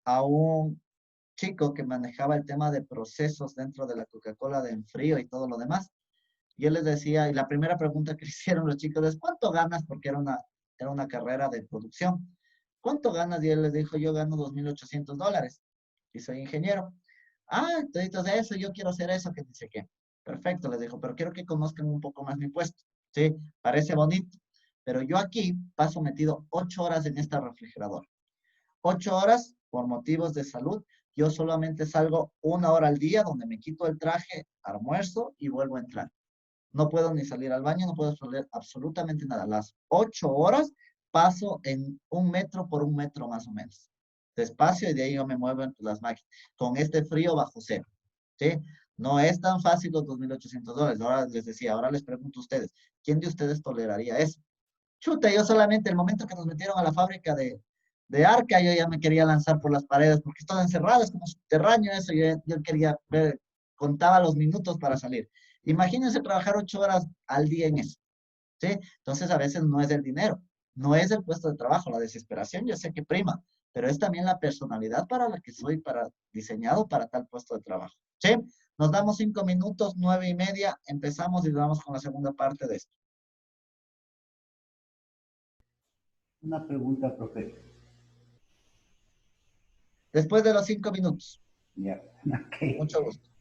a un chico que manejaba el tema de procesos dentro de la Coca-Cola de enfrío y todo lo demás. Y él les decía, y la primera pregunta que le hicieron los chicos es, ¿cuánto ganas? Porque era una carrera de producción. ¿Cuánto ganas? Y él les dijo, yo gano $2,800 y soy ingeniero. Ah, entonces eso, yo quiero hacer eso, que dice que. Perfecto, les dijo, pero quiero que conozcan un poco más mi puesto. Sí, parece bonito, pero yo aquí paso metido 8 horas en esta refrigeradora. 8 horas por motivos de salud. Yo solamente salgo 1 hora al día donde me quito el traje, almuerzo y vuelvo a entrar. No puedo ni salir al baño, no puedo salir absolutamente nada. Las 8 horas paso en 1 metro por 1 metro más o menos. Despacio y de ahí yo me muevo entre las máquinas. Con este frío bajo cero. ¿Sí? No es tan fácil los $2,800. Ahora les decía, ahora les pregunto a ustedes, ¿quién de ustedes toleraría eso? Chuta, yo solamente el momento que nos metieron a la fábrica de Arca, yo ya me quería lanzar por las paredes porque estaba encerrado, es como subterráneo eso, yo quería ver, contaba los minutos para salir. Imagínense trabajar 8 horas al día en eso, ¿sí? Entonces a veces no es el dinero, No es el puesto de trabajo, la desesperación yo sé que prima, pero es también la personalidad para la que soy diseñado para tal puesto de trabajo. ¿Sí? Nos damos 5 minutos, 9:30, empezamos y vamos con la segunda parte de esto. Una pregunta, profe. Después de los 5 minutos. Ya, ok. Mucho gusto.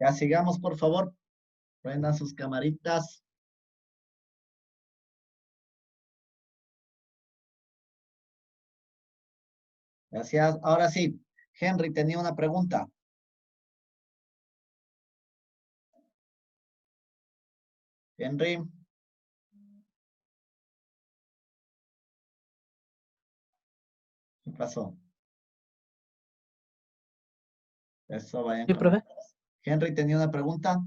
Ya sigamos, por favor. Prendan sus camaritas. Gracias. Ahora sí, Henry tenía una pregunta. Henry. ¿Qué pasó? Eso, vayan Sí, con profe. Henry tenía una pregunta.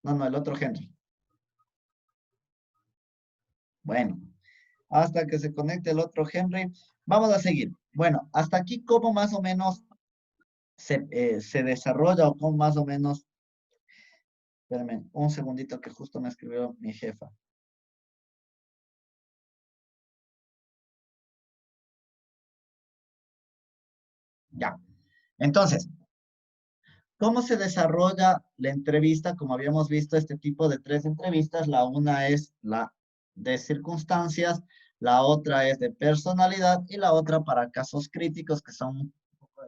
No, el otro Henry. Bueno, hasta que se conecte el otro Henry, vamos a seguir. Bueno, hasta aquí, ¿cómo más o menos se desarrolla o cómo más o menos? Espérenme un segundito que justo me escribió mi jefa. Ya. Entonces, ¿cómo se desarrolla la entrevista? Como habíamos visto, este tipo de 3 entrevistas. La una es la de circunstancias, la otra es de personalidad y la otra para casos críticos que son un poco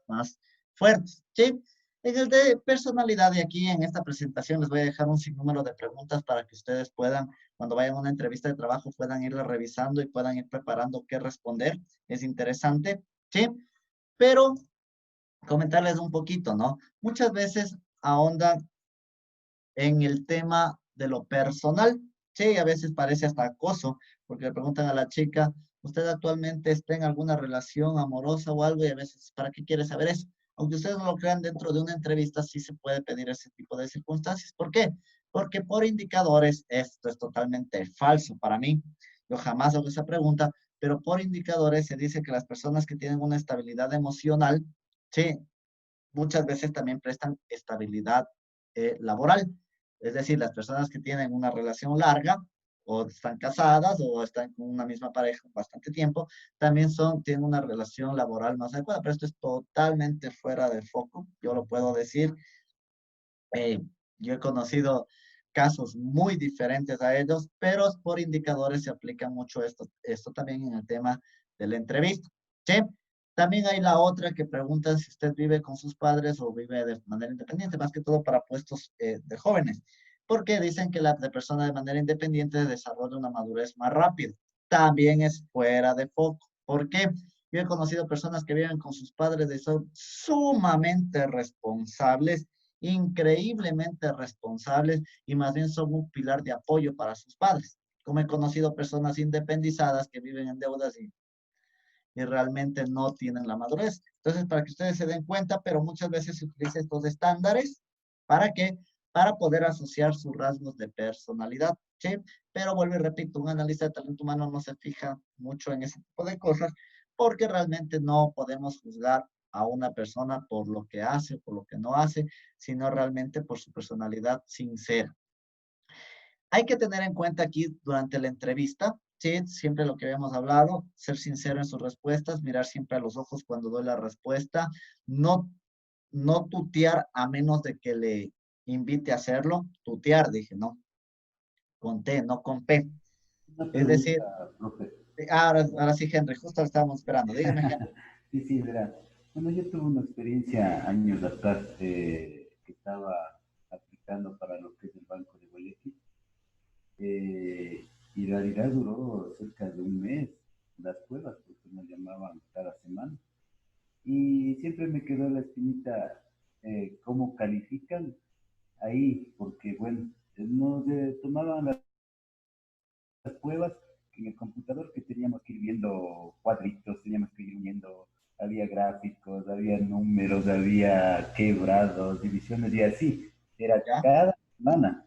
más fuertes, ¿sí? En el de personalidad de aquí, en esta presentación, les voy a dejar un sinnúmero de preguntas para que ustedes puedan, cuando vayan a una entrevista de trabajo, puedan irla revisando y puedan ir preparando qué responder. Es interesante, ¿sí? Pero comentarles un poquito, ¿no? Muchas veces ahondan en el tema de lo personal. Sí, a veces parece hasta acoso, porque le preguntan a la chica, ¿usted actualmente está en alguna relación amorosa o algo? Y a veces, ¿para qué quiere saber eso? Aunque ustedes no lo crean, dentro de una entrevista sí se puede pedir ese tipo de circunstancias. ¿Por qué? Porque por indicadores, esto es totalmente falso para mí. Yo jamás hago esa pregunta, pero por indicadores se dice que las personas que tienen una estabilidad emocional, sí, muchas veces también prestan estabilidad laboral. Es decir, las personas que tienen una relación larga o están casadas o están con una misma pareja bastante tiempo, también tienen una relación laboral más adecuada, pero esto es totalmente fuera de foco, yo lo puedo decir. Eh, yo he conocido casos muy diferentes a ellos, pero por indicadores se aplica mucho esto también en el tema de la entrevista. ¿Sí? También hay la otra que pregunta si usted vive con sus padres o vive de manera independiente, más que todo para puestos de jóvenes, porque dicen que la de persona de manera independiente desarrolla una madurez más rápido. También es fuera de foco. ¿Por qué? Yo he conocido personas que viven con sus padres y son sumamente responsables, increíblemente responsables y más bien son un pilar de apoyo para sus padres. Como he conocido personas independizadas que viven en deudas y realmente no tienen la madurez. Entonces, para que ustedes se den cuenta, pero muchas veces se utiliza estos estándares, ¿para qué? Para poder asociar sus rasgos de personalidad, ¿sí? Pero vuelvo y repito, un analista de talento humano no se fija mucho en ese tipo de cosas porque realmente no podemos juzgar a una persona por lo que hace, por lo que no hace, sino realmente por su personalidad sincera. Hay que tener en cuenta aquí durante la entrevista, sí, siempre lo que habíamos hablado, ser sincero en sus respuestas, mirar siempre a los ojos cuando doy la respuesta, no, no tutear a menos de que le invite a hacerlo. Tutear, dije, no, con T, no con P. Una Es decir, pregunta, profe. ahora sí, Henry, justo lo estábamos esperando. Dígame, Henry. Sí, sí, verá. Bueno, yo tuve una experiencia años atrás que estaba aplicando para lo que es el Banco de Guayaquil. Y en realidad duró cerca de un mes las pruebas, porque nos llamaban cada semana. Y siempre me quedó la espinita cómo califican ahí, porque bueno, nos tomaban las pruebas en el computador que teníamos que ir viendo cuadritos, teníamos que ir viendo, había gráficos, había números, había quebrados, divisiones y así. Era ¿Ya? cada semana.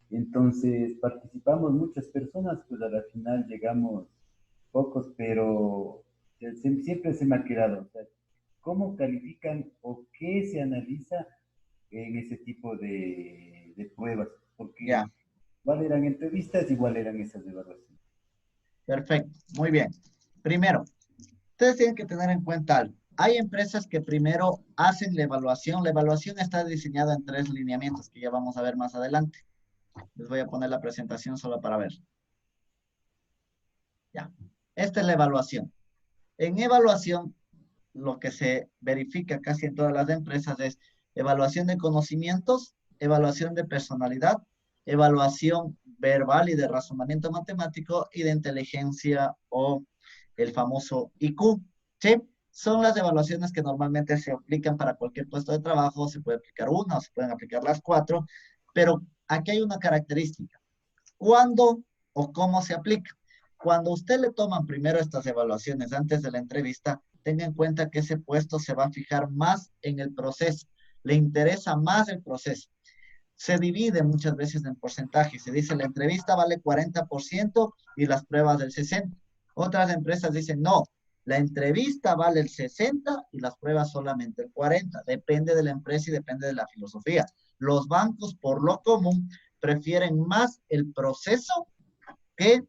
Entonces participamos muchas personas, pues a la final llegamos pocos, pero siempre se me ha quedado. O sea, ¿cómo califican o qué se analiza en ese tipo de pruebas? Ya, Porque igual eran entrevistas, igual eran esas evaluaciones. perfecto, muy bien. Primero, ustedes tienen que tener en cuenta algo. Hay empresas que primero hacen la evaluación. La evaluación está diseñada en 3 lineamientos que ya vamos a ver más adelante. Les voy a poner la presentación solo para ver. Ya. Esta es la evaluación. En evaluación, lo que se verifica casi en todas las empresas es evaluación de conocimientos, evaluación de personalidad, evaluación verbal y de razonamiento matemático y de inteligencia o el famoso IQ. ¿Sí? Son las evaluaciones que normalmente se aplican para cualquier puesto de trabajo, se puede aplicar una o se pueden aplicar las cuatro, pero aquí hay una característica. ¿Cuándo o cómo se aplica? Cuando usted le toman primero estas evaluaciones antes de la entrevista, tenga en cuenta que ese puesto se va a fijar más en el proceso, le interesa más el proceso. Se divide muchas veces en porcentajes, se dice la entrevista vale 40% y las pruebas del 60%. Otras empresas dicen no, la entrevista vale el 60% y las pruebas solamente el 40%. Depende de la empresa y depende de la filosofía. Los bancos, por lo común, prefieren más el proceso que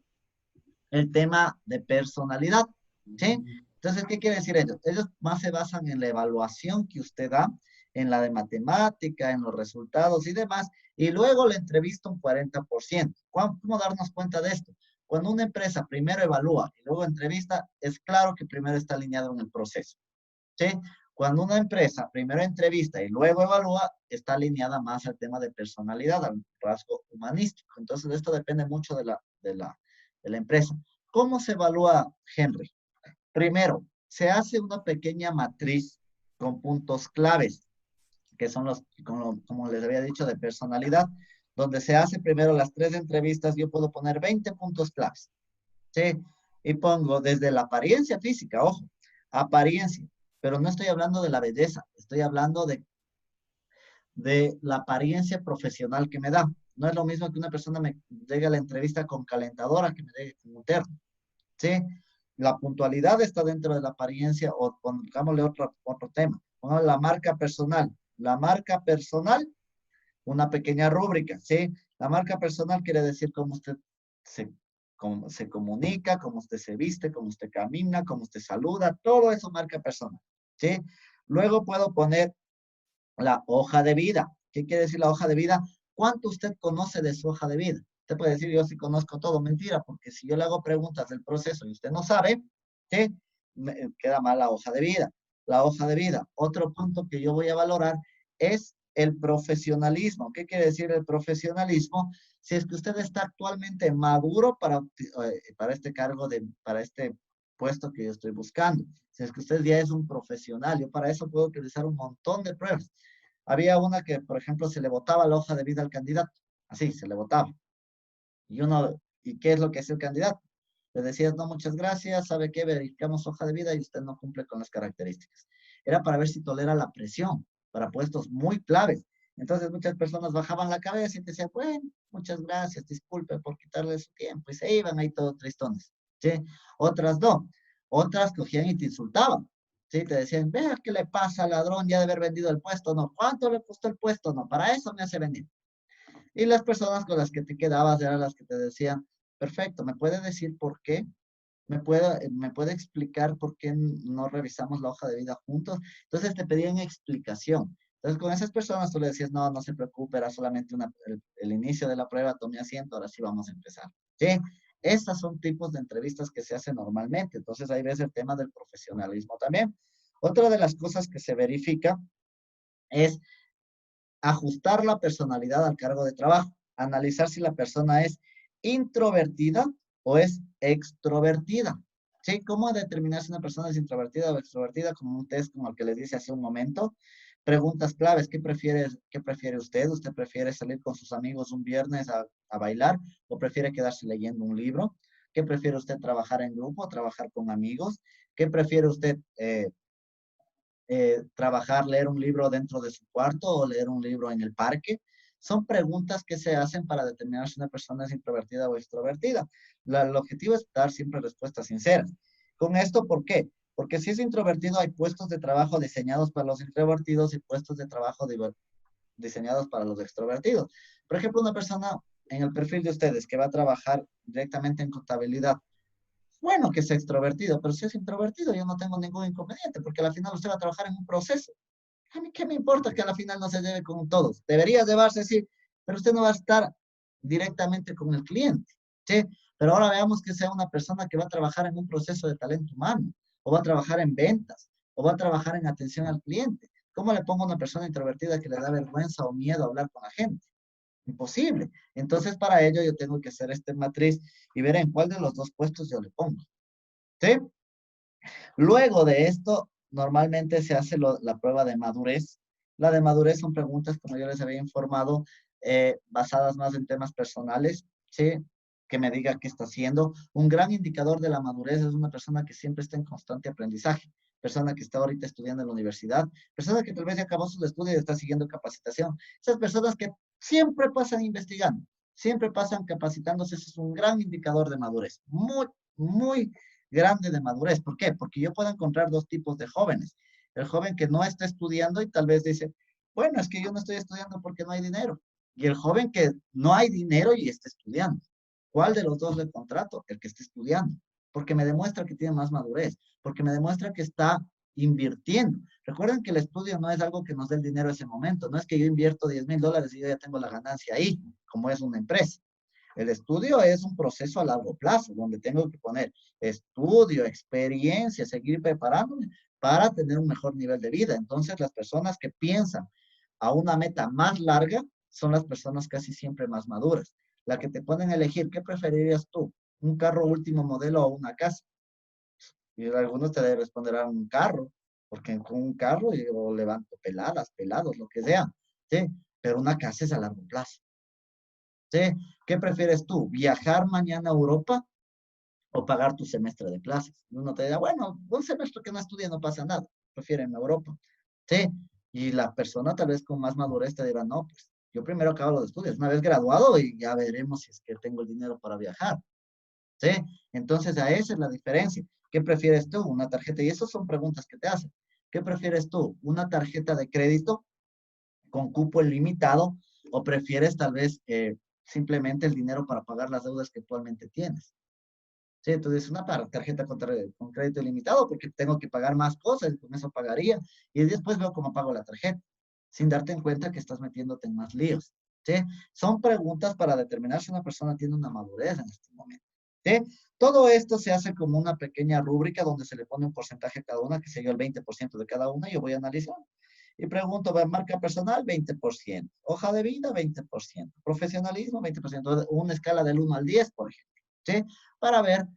el tema de personalidad. ¿Sí? Entonces, ¿qué quiere decir ellos? Ellos más se basan en la evaluación que usted da, en la de matemática, en los resultados y demás, y luego le entrevista un 40%. ¿Cómo darnos cuenta de esto? Cuando una empresa primero evalúa y luego entrevista, es claro que primero está alineado en el proceso. ¿Sí? Cuando una empresa primero entrevista y luego evalúa, está alineada más al tema de personalidad, al rasgo humanístico. Entonces, esto depende mucho de la empresa. ¿Cómo se evalúa, Henry? Primero, se hace una pequeña matriz con puntos claves, que son los, como les había dicho, de personalidad, donde se hace primero las 3 entrevistas. Yo puedo poner 20 puntos claves, ¿sí? Y pongo desde la apariencia física, ojo, apariencia, pero no estoy hablando de la belleza, estoy hablando de la apariencia profesional que me da. No es lo mismo que una persona me llegue a la entrevista con calentadora que me llegue con un terno, ¿sí? La puntualidad está dentro de la apariencia, o pongámosle otro tema. Pongamos la marca personal. La marca personal, una pequeña rúbrica, ¿sí? La marca personal quiere decir cómo usted cómo se comunica, cómo usted se viste, cómo usted camina, cómo usted saluda, todo eso marca personal, ¿sí? Luego puedo poner la hoja de vida. ¿Qué quiere decir la hoja de vida? ¿Cuánto usted conoce de su hoja de vida? Usted puede decir, yo sí conozco todo. Mentira, porque si yo le hago preguntas del proceso y usted no sabe, ¿sí? Queda mal la hoja de vida. La hoja de vida. Otro punto que yo voy a valorar es el profesionalismo. ¿Qué quiere decir el profesionalismo? Si es que usted está actualmente maduro para este cargo, para este puesto que yo estoy buscando. Si es que usted ya es un profesional, yo para eso puedo utilizar un montón de pruebas. Había una que, por ejemplo, se le botaba la hoja de vida al candidato. Así, se le botaba. ¿Y qué es lo que hacía el candidato? Le decías, no, muchas gracias, ¿sabe qué? Verificamos hoja de vida y usted no cumple con las características. Era para ver si tolera la presión, para puestos muy claves. Entonces muchas personas bajaban la cabeza y te decían, bueno, muchas gracias, disculpe por quitarle su tiempo. Y se iban ahí todos tristones, ¿sí? Otras no. Otras cogían y te insultaban. Sí, te decían, vea qué le pasa, ladrón, ya de haber vendido el puesto. No, ¿cuánto le costó el puesto? No, para eso me hace venir. Y las personas con las que te quedabas eran las que te decían, perfecto, ¿me puede decir por qué? ¿Me puede explicar por qué no revisamos la hoja de vida juntos? Entonces te pedían explicación. Entonces con esas personas tú le decías, no, no se preocupe, era solamente el inicio de la prueba, tome asiento, ahora sí vamos a empezar. ¿Sí? Estas son tipos de entrevistas que se hacen normalmente. Entonces ahí ves el tema del profesionalismo también. Otra de las cosas que se verifica es ajustar la personalidad al cargo de trabajo, analizar si la persona es introvertida o es extrovertida. ¿Sí? ¿Cómo determinar si una persona es introvertida o extrovertida? Como un test como el que les dice hace un momento. Preguntas claves, ¿qué prefiere usted? ¿Usted prefiere salir con sus amigos un viernes a bailar o prefiere quedarse leyendo un libro? ¿Qué prefiere usted, trabajar en grupo o trabajar con amigos? ¿Qué prefiere usted, trabajar, leer un libro dentro de su cuarto o leer un libro en el parque? Son preguntas que se hacen para determinar si una persona es introvertida o extrovertida. El objetivo es dar siempre respuestas sinceras. Con esto, ¿por qué? Porque si es introvertido, hay puestos de trabajo diseñados para los introvertidos y puestos de trabajo diseñados para los extrovertidos. Por ejemplo, una persona en el perfil de ustedes que va a trabajar directamente en contabilidad, bueno que sea extrovertido, pero si es introvertido yo no tengo ningún inconveniente, porque al final usted va a trabajar en un proceso. A mí qué me importa que al final no se lleve con todos. Debería llevarse, sí, pero usted no va a estar directamente con el cliente, ¿sí? Pero ahora veamos que sea una persona que va a trabajar en un proceso de talento humano, o va a trabajar en ventas, o va a trabajar en atención al cliente. ¿Cómo le pongo a una persona introvertida que le da vergüenza o miedo a hablar con la gente? Imposible. Entonces, para ello yo tengo que hacer esta matriz y ver en cuál de los dos puestos yo le pongo. ¿Sí? Luego de esto, normalmente se hace la prueba de madurez. La de madurez son preguntas, como yo les había informado, basadas más en temas personales, ¿sí? Que me diga qué está haciendo. Un gran indicador de la madurez es una persona que siempre está en constante aprendizaje, persona que está ahorita estudiando en la universidad, persona que tal vez ya acabó sus estudios y está siguiendo capacitación. Esas personas que siempre pasan investigando, siempre pasan capacitándose, ese es un gran indicador de madurez. Muy, muy grande de madurez. ¿Por qué? Porque yo puedo encontrar dos tipos de jóvenes. El joven que no está estudiando y tal vez dice, bueno, es que yo no estoy estudiando porque no hay dinero. Y el joven que no hay dinero y está estudiando. ¿Cuál de los dos le contrato? El que está estudiando. Porque me demuestra que tiene más madurez. Porque me demuestra que está invirtiendo. Recuerden que el estudio no es algo que nos dé el dinero en ese momento. No es que yo invierto $10,000 y yo ya tengo la ganancia ahí, como es una empresa. El estudio es un proceso a largo plazo, donde tengo que poner estudio, experiencia, seguir preparándome para tener un mejor nivel de vida. Entonces, las personas que piensan a una meta más larga son las personas casi siempre más maduras. La que te ponen a elegir, ¿qué preferirías tú? ¿Un carro último modelo o una casa? Y algunos te responderán un carro, porque con un carro yo levanto pelados, lo que sea, ¿sí? Pero una casa es a largo plazo. ¿Sí? ¿Qué prefieres tú? ¿Viajar mañana a Europa o pagar tu semestre de clases? Y uno te dirá, bueno, un semestre que no estudie no pasa nada, prefieren Europa. ¿Sí? Y la persona tal vez con más madurez te dirá, no, pues yo primero acabo los estudios, una vez graduado y ya veremos si es que tengo el dinero para viajar. ¿Sí? Entonces, a esa es la diferencia. ¿Qué prefieres tú? Una tarjeta, y esas son preguntas que te hacen. ¿Qué prefieres tú? ¿Una tarjeta de crédito con cupo ilimitado o prefieres tal vez simplemente el dinero para pagar las deudas que actualmente tienes? Sí, entonces una tarjeta con crédito ilimitado porque tengo que pagar más cosas, con eso pagaría y después veo cómo pago la tarjeta, sin darte en cuenta que estás metiéndote en más líos. ¿Sí? Son preguntas para determinar si una persona tiene una madurez en este momento. ¿Sí? Todo esto se hace como una pequeña rúbrica donde se le pone un porcentaje a cada una, que sería el 20% de cada una, y yo voy a analizar. Y pregunto, marca personal, 20%. Hoja de vida, 20%. Profesionalismo, 20%. Una escala del 1 al 10, por ejemplo. ¿Sí? Para ver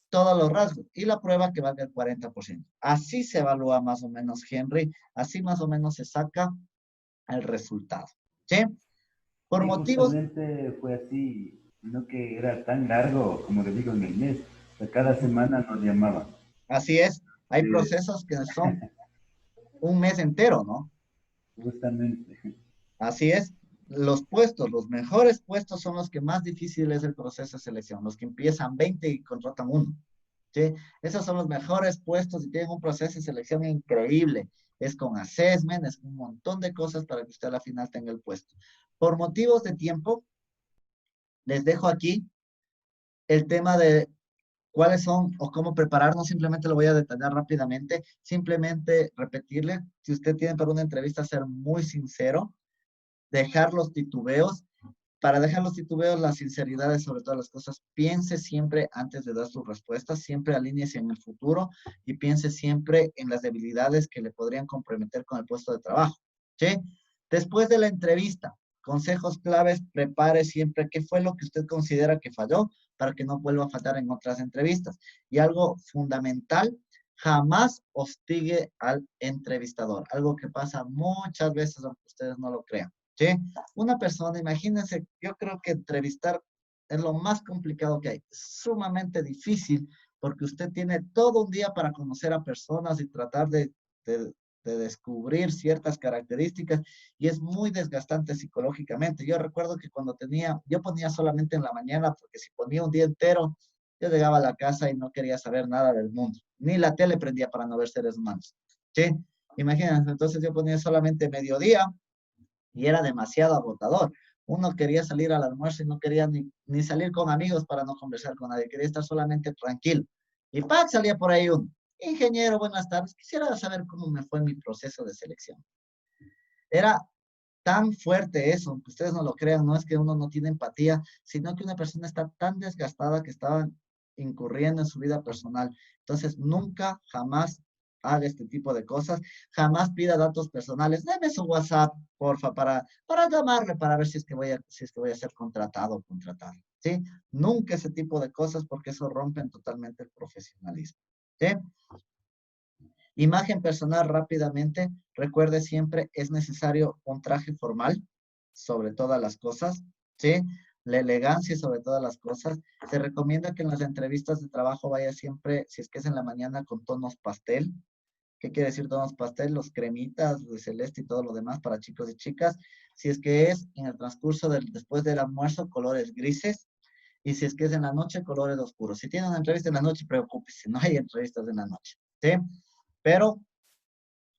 todos los rasgos. Y la prueba que valga el 40%. Así se evalúa más o menos, Henry. Así más o menos se saca el resultado. ¿Sí? Por Y motivos... justamente fue así, no que era tan largo, como le digo, en el mes. O sea, cada semana nos llamaban. Así es. Hay procesos que son un mes entero, ¿no? Justamente. Así es. Los puestos, los mejores puestos son los que más difícil es el proceso de selección. Los que empiezan 20 y contratan uno. ¿Sí? Esos son los mejores puestos y tienen un proceso de selección increíble. Es con assessment, es un montón de cosas para que usted a la final tenga el puesto. Por motivos de tiempo, les dejo aquí el tema de cuáles son o cómo prepararnos. Simplemente lo voy a detallar rápidamente. Simplemente repetirle, si usted tiene para una entrevista, ser muy sincero, dejar los titubeos. Para dejar los titubeos, la sinceridad es sobre todas las cosas. Piense siempre antes de dar sus respuestas, siempre alíñese en el futuro y piense siempre en las debilidades que le podrían comprometer con el puesto de trabajo. ¿Sí? Después de la entrevista, consejos claves, prepare siempre qué fue lo que usted considera que falló para que no vuelva a fallar en otras entrevistas. Y algo fundamental, jamás hostigue al entrevistador. Algo que pasa muchas veces, aunque ustedes no lo crean. ¿Sí? Una persona, imagínense, yo creo que entrevistar es lo más complicado que hay. Es sumamente difícil porque usted tiene todo un día para conocer a personas y tratar de descubrir ciertas características y es muy desgastante psicológicamente. Yo recuerdo que cuando yo ponía solamente en la mañana porque si ponía un día entero, yo llegaba a la casa y no quería saber nada del mundo. Ni la tele prendía para no ver seres humanos. ¿Sí? Imagínense, entonces yo ponía solamente mediodía y era demasiado agotador. Uno quería salir al almuerzo y no quería ni salir con amigos para no conversar con nadie, quería estar solamente tranquilo. Y ¡pac! Salía por ahí un ingeniero, buenas tardes, quisiera saber cómo me fue mi proceso de selección. Era tan fuerte eso, aunque ustedes no lo crean, no es que uno no tiene empatía, sino que una persona está tan desgastada que estaba incurriendo en su vida personal. Entonces, nunca, jamás haga este tipo de cosas. Jamás pida datos personales. Deme su WhatsApp, porfa, para llamarle, para ver si es que voy a ser contratado o contratada. ¿Sí? Nunca ese tipo de cosas porque eso rompen totalmente el profesionalismo. ¿Sí? Imagen personal rápidamente. Recuerde siempre, es necesario un traje formal sobre todas las cosas. ¿Sí? La elegancia sobre todas las cosas. Se recomienda que en las entrevistas de trabajo vaya siempre, si es que es en la mañana, con tonos pastel. ¿Qué quiere decir tonos pastel? Los cremitas, de celeste y todo lo demás para chicos y chicas. Si es que es en el transcurso después del almuerzo, colores grises. Y si es que es en la noche, colores oscuros. Si tiene una entrevista en la noche, preocúpese, no hay entrevistas en la noche. ¿Sí? Pero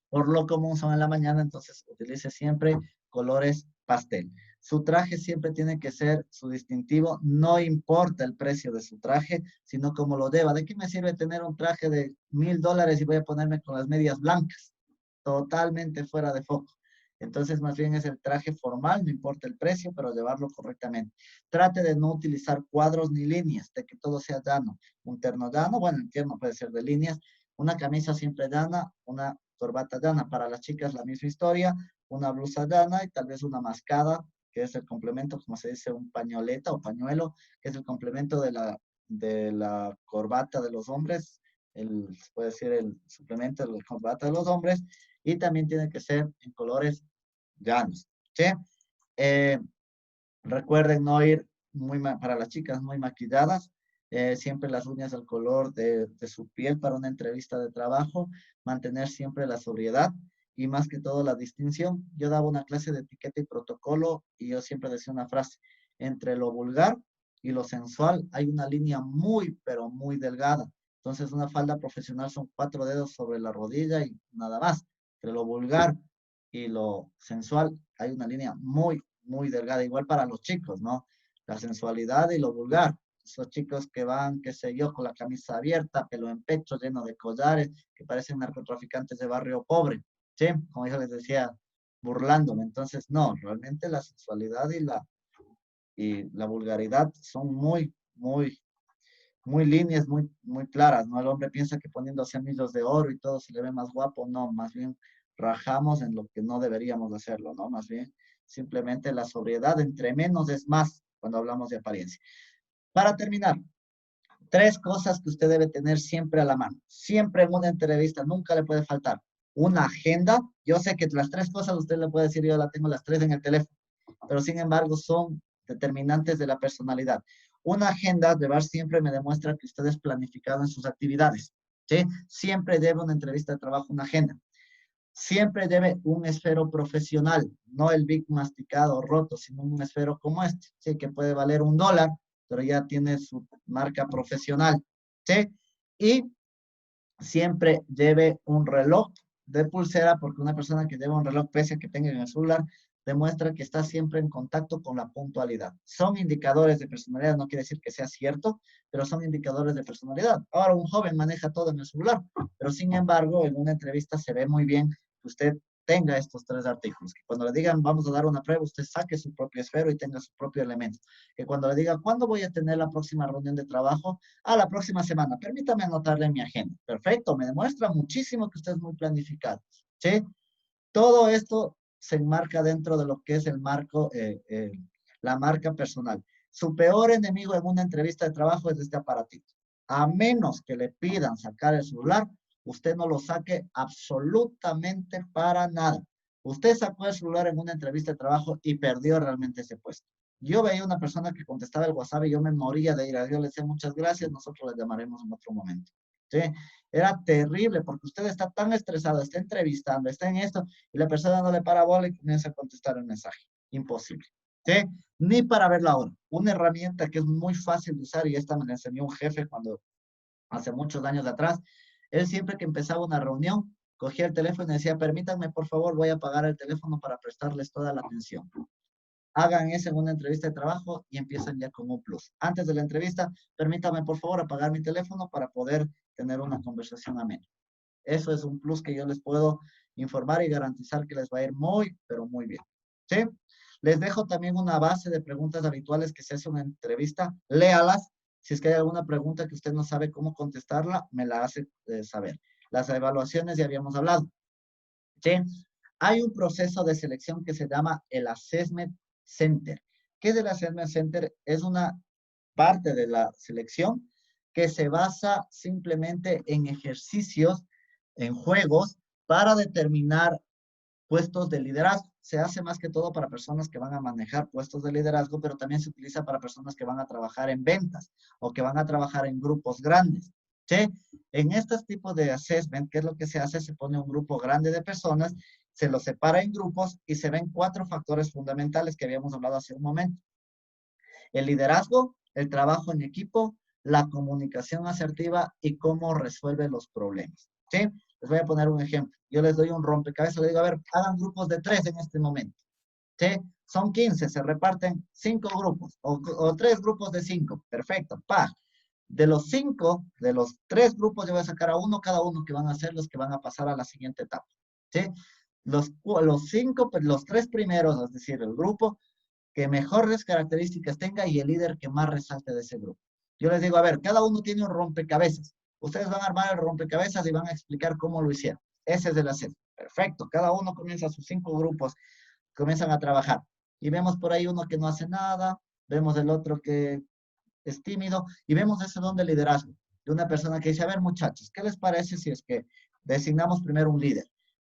por lo común son en la mañana, entonces utilice siempre colores pastel. Su traje siempre tiene que ser su distintivo, no importa el precio de su traje, sino como lo deba. ¿De qué me sirve tener un traje de $1000 y voy a ponerme con las medias blancas? Totalmente fuera de foco. Entonces, más bien es el traje formal, no importa el precio, pero llevarlo correctamente. Trate de no utilizar cuadros ni líneas, de que todo sea llano. Un terno llano, bueno, el terno puede ser de líneas, una camisa siempre llana, una corbata llana. Para las chicas la misma historia, una blusa llana y tal vez una mascada, que es el complemento, como se dice, un pañoleta o pañuelo, que es el complemento de la corbata de los hombres, puede ser el suplemento de la corbata de los hombres, y también tiene que ser en colores llanos. ¿Sí? Recuerden no ir para las chicas muy maquilladas, siempre las uñas al color de su piel para una entrevista de trabajo, mantener siempre la sobriedad y más que todo la distinción. Yo daba una clase de etiqueta y protocolo y yo siempre decía una frase: entre lo vulgar y lo sensual hay una línea muy, pero muy delgada. Entonces una falda profesional son 4 dedos sobre la rodilla y nada más. Entre lo vulgar y lo sensual hay una línea muy, muy delgada, igual para los chicos, ¿no? La sensualidad y lo vulgar. Esos chicos que van, qué sé yo, con la camisa abierta, pelo en pecho, lleno de collares, que parecen narcotraficantes de barrio pobre, ¿sí? Como yo les decía, burlándome. Entonces, no, realmente la sensualidad y la vulgaridad son muy, muy, muy líneas, muy, muy claras, ¿no? El hombre piensa que poniéndose anillos de oro y todo se le ve más guapo, no, más bien rajamos en lo que no deberíamos hacerlo, ¿no? Más bien simplemente la sobriedad, entre menos es más cuando hablamos de apariencia. Para terminar, 3 cosas que usted debe tener siempre a la mano, siempre en una entrevista, nunca le puede faltar. Una agenda, yo sé que las 3 cosas usted le puede decir, yo la tengo las 3 en el teléfono, pero sin embargo son determinantes de la personalidad. Una agenda de siempre me demuestra que usted es planificado en sus actividades, ¿sí? Siempre debe una entrevista de trabajo, una agenda. Siempre debe un esfero profesional, no el big masticado roto, sino un esfero como este, ¿sí? Que puede valer $1, pero ya tiene su marca profesional, ¿sí? Y siempre lleve un reloj de pulsera, porque una persona que lleva un reloj, pese a que tenga en el celular, demuestra que está siempre en contacto con la puntualidad. Son indicadores de personalidad, no quiere decir que sea cierto, pero son indicadores de personalidad. Ahora un joven maneja todo en el celular, pero sin embargo, en una entrevista se ve muy bien que usted tenga estos 3 artículos, que cuando le digan vamos a dar una prueba, usted saque su propio esfero y tenga su propio elemento. Que cuando le diga ¿cuándo voy a tener la próxima reunión de trabajo? La próxima semana. Permítame anotarle en mi agenda. Perfecto, me demuestra muchísimo que usted es muy planificado. ¿Sí? Todo esto se enmarca dentro de lo que es el marco, la marca personal. Su peor enemigo en una entrevista de trabajo es este aparatito. A menos que le pidan sacar el celular, usted no lo saque absolutamente para nada. Usted sacó el celular en una entrevista de trabajo y perdió realmente ese puesto. Yo veía una persona que contestaba el WhatsApp y yo me moría de ira. Yo le decía muchas gracias, nosotros le llamaremos en otro momento. ¿Sí? Era terrible porque usted está tan estresado, está entrevistando, está en esto y la persona no le para bola y comienza a contestar el mensaje. Imposible. ¿Sí? Ni para ver la hora. Una herramienta que es muy fácil de usar y esta me la enseñó un jefe cuando hace muchos años atrás. Él siempre que empezaba una reunión, cogía el teléfono y decía, permítanme por favor, voy a apagar el teléfono para prestarles toda la atención. Hagan eso en una entrevista de trabajo y empiezan ya con un plus. Antes de la entrevista, permítame por favor apagar mi teléfono para poder tener una conversación amena. Eso es un plus que yo les puedo informar y garantizar que les va a ir muy, pero muy bien. ¿Sí? Les dejo también una base de preguntas habituales que se hace en una entrevista. Léalas. Si es que hay alguna pregunta que usted no sabe cómo contestarla, me la hace saber. Las evaluaciones ya habíamos hablado. ¿Sí? Hay un proceso de selección que se llama el Assessment Center. ¿Qué es el Assessment Center? Es una parte de la selección que se basa simplemente en ejercicios, en juegos, para determinar puestos de liderazgo. Se hace más que todo para personas que van a manejar puestos de liderazgo, pero también se utiliza para personas que van a trabajar en ventas o que van a trabajar en grupos grandes. ¿Sí? En estos tipos de assessment, ¿qué es lo que se hace? Se pone un grupo grande de personas, se los separa en grupos y se ven 4 factores fundamentales que habíamos hablado hace un momento. El liderazgo, el trabajo en equipo, la comunicación asertiva y cómo resuelve los problemas. ¿Sí? Les voy a poner un ejemplo. Yo les doy un rompecabezas, les digo, a ver, hagan grupos de 3 en este momento. ¿Sí? Son 15, se reparten 5 grupos o 3 grupos de 5. Perfecto, pa. De los 5, de los 3 grupos, yo voy a sacar a uno cada uno que van a ser los que van a pasar a la siguiente etapa. ¿Sí? Los 5, los 3 primeros, es decir, el grupo que mejores características tenga y el líder que más resalte de ese grupo. Yo les digo, a ver, cada uno tiene un rompecabezas. Ustedes van a armar el rompecabezas y van a explicar cómo lo hicieron. Ese es el hacer. Perfecto. Cada uno comienza sus 5 grupos, comienzan a trabajar. Y vemos por ahí uno que no hace nada, vemos el otro que es tímido y vemos ese don de liderazgo de una persona que dice, a ver muchachos, ¿qué les parece si es que designamos primero un líder?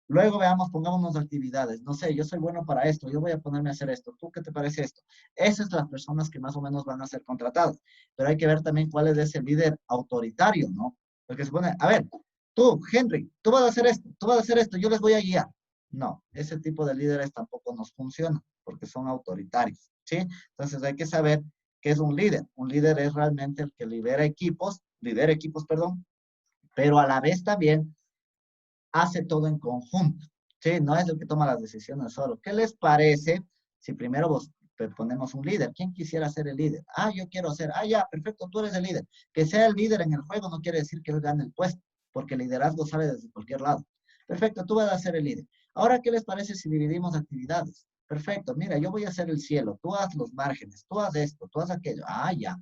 Luego veamos, pongámonos actividades. No sé, yo soy bueno para esto, yo voy a ponerme a hacer esto. ¿Tú qué te parece esto? Esas son las personas que más o menos van a ser contratadas. Pero hay que ver también cuál es ese líder autoritario, ¿no? Porque se pone, a ver, tú, Henry, tú vas a hacer esto, tú vas a hacer esto, yo les voy a guiar. No, ese tipo de líderes tampoco nos funciona porque son autoritarios, ¿sí? Entonces hay que saber qué es un líder. Un líder es realmente el que lidera equipos, perdón, pero a la vez también hace todo en conjunto, ¿sí? No es el que toma las decisiones solo. ¿Qué les parece si primero vos ponemos un líder? ¿Quién quisiera ser el líder? Ah, yo quiero ser. Ah, ya, perfecto, tú eres el líder. Que sea el líder en el juego no quiere decir que él gane el puesto, porque el liderazgo sale desde cualquier lado. Perfecto, tú vas a ser el líder. Ahora, ¿qué les parece si dividimos actividades? Perfecto, mira, yo voy a hacer el cielo, tú haz los márgenes, tú haz esto, tú haz aquello. Ah, ya.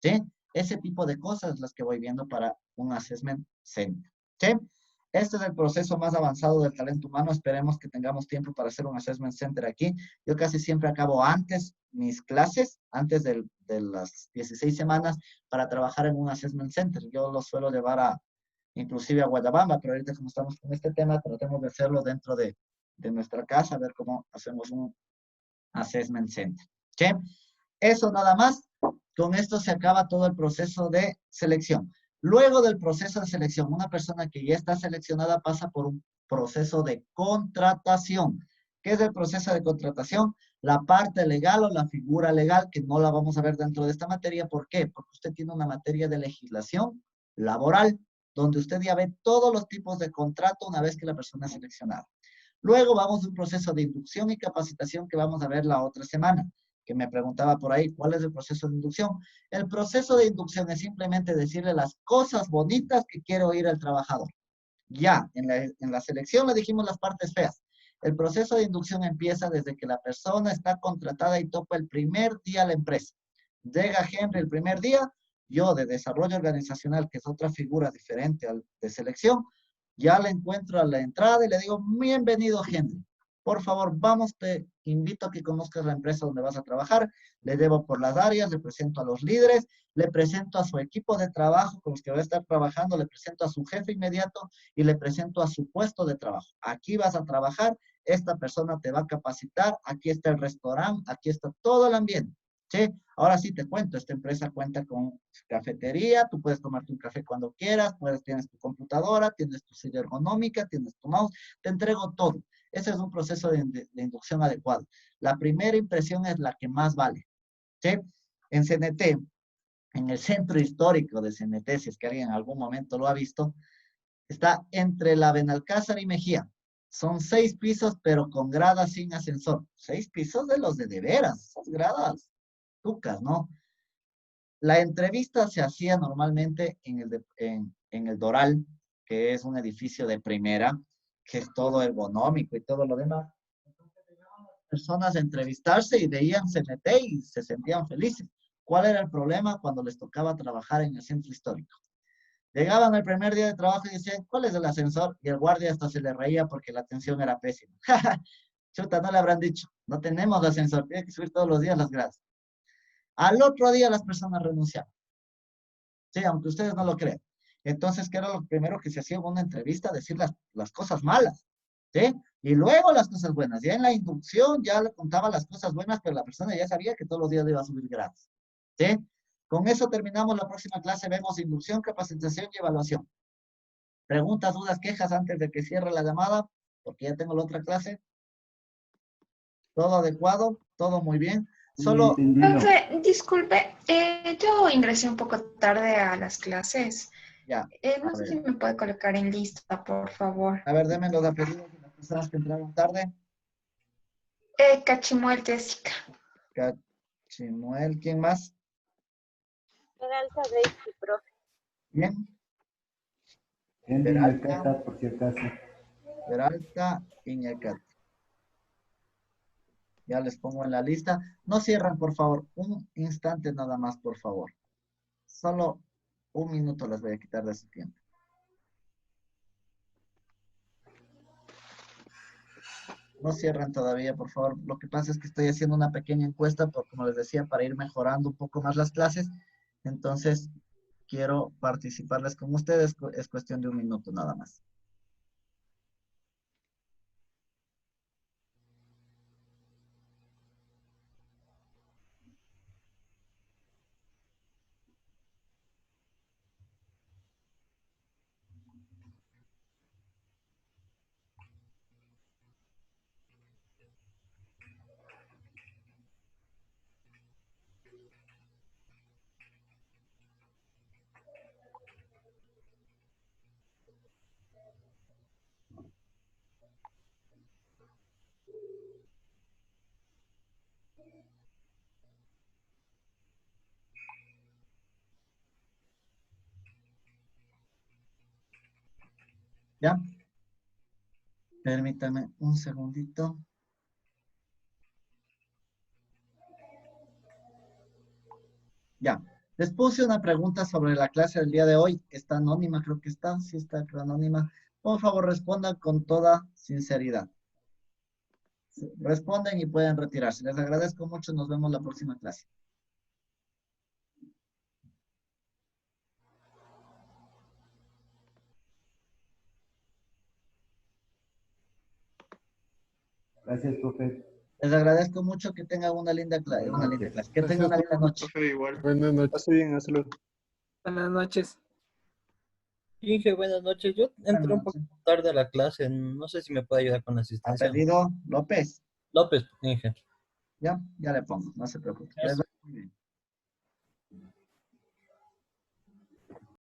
¿Sí? Ese tipo de cosas las que voy viendo para un assessment center. ¿Sí? Este es el proceso más avanzado del talento humano. Esperemos que tengamos tiempo para hacer un assessment center aquí. Yo casi siempre acabo antes mis clases, antes de las 16 semanas, para trabajar en un assessment center. Yo lo suelo llevar inclusive a Guayabamba, pero ahorita como estamos con este tema, tratemos de hacerlo dentro de nuestra casa, a ver cómo hacemos un assessment center. ¿Sí? Eso nada más. Con esto se acaba todo el proceso de selección. Luego del proceso de selección, una persona que ya está seleccionada pasa por un proceso de contratación. ¿Qué es el proceso de contratación? La parte legal o la figura legal, que no la vamos a ver dentro de esta materia. ¿Por qué? Porque usted tiene una materia de legislación laboral, donde usted ya ve todos los tipos de contrato una vez que la persona es seleccionada. Luego vamos a un proceso de inducción y capacitación que vamos a ver la otra semana, que me preguntaba por ahí, ¿cuál es el proceso de inducción? El proceso de inducción es simplemente decirle las cosas bonitas que quiere oír el trabajador. Ya, en la selección le dijimos las partes feas. El proceso de inducción empieza desde que la persona está contratada y topa el primer día a la empresa. Llega Henry el primer día, yo de desarrollo organizacional, que es otra figura diferente al de selección, ya le encuentro a la entrada y le digo, bienvenido Henry. Por favor, vamos, te invito a que conozcas la empresa donde vas a trabajar. Le llevo por las áreas, le presento a los líderes, le presento a su equipo de trabajo con los que va a estar trabajando, le presento a su jefe inmediato y le presento a su puesto de trabajo. Aquí vas a trabajar, esta persona te va a capacitar, aquí está el restaurante, aquí está todo el ambiente. ¿Sí? Ahora sí te cuento, esta empresa cuenta con cafetería, tú puedes tomarte un café cuando quieras, tienes tu computadora, tienes tu silla ergonómica, tienes tu mouse, te entrego todo. Ese es un proceso de inducción adecuado. La primera impresión es la que más vale. ¿Sí? En CNT, en el centro histórico de CNT, si es que alguien en algún momento lo ha visto, está entre la Benalcázar y Mejía. Son 6 pisos, pero con gradas sin ascensor. 6 pisos de los de veras, esas gradas tucas, ¿no? La entrevista se hacía normalmente en el Doral, que es un edificio de primera, que es todo ergonómico y todo lo demás. Entonces llegaban las personas a entrevistarse y veían CNT y se sentían felices. ¿Cuál era el problema cuando les tocaba trabajar en el centro histórico? Llegaban el primer día de trabajo y decían, ¿cuál es el ascensor? Y el guardia hasta se le reía porque la atención era pésima. Chuta, no le habrán dicho, no tenemos ascensor, tiene que subir todos los días las gradas. Al otro día las personas renunciaban. Sí, aunque ustedes no lo crean. Entonces, ¿qué era lo primero que se hacía en una entrevista? Decir las cosas malas, ¿sí? Y luego las cosas buenas. Ya en la inducción ya le contaba las cosas buenas, pero la persona ya sabía que todos los días iba a subir grados, ¿sí? Con eso terminamos la próxima clase. Vemos inducción, capacitación y evaluación. Preguntas, dudas, quejas antes de que cierre la llamada, porque ya tengo la otra clase. Todo adecuado, todo muy bien. Solo, Profe, disculpe, yo ingresé un poco tarde a las clases. ya, No sé si me puede colocar en lista, por favor. a ver, denme los apellidos de las personas que entraron tarde. Cachimuel Jessica. Cachimuel, ¿quién más? Peralta Daisy, profe. Bien. Henry Peralta. Nakata, por si acaso. Peralta y Ñacate. Ya les pongo en la lista. No cierran, por favor. Un instante nada más, por favor. Solo un minuto les voy a quitar de su tiempo. No cierran todavía, por favor. Lo que pasa es que estoy haciendo una pequeña encuesta, como les decía, para ir mejorando un poco más las clases. Entonces, quiero participarles con ustedes. Es cuestión de un minuto nada más. ¿Ya? Permítame un segundito. Ya. Les puse una pregunta sobre la clase del día de hoy. Está anónima, creo que está. Sí está anónima. Por favor, respondan con toda sinceridad. Responden y pueden retirarse. Les agradezco mucho. Nos vemos la próxima clase. Gracias, profe. Les agradezco mucho. Que tengan una linda clase. Que tengan una linda noche. Profe, igual. Buenas noches. Pase bien, hasta luego. Buenas noches. Inge, buenas noches. Yo entré un poco tarde a la clase. No sé si me puede ayudar con la asistencia. Apellido López. López, Inge. Ya le pongo. No se preocupe. Les va muy bien.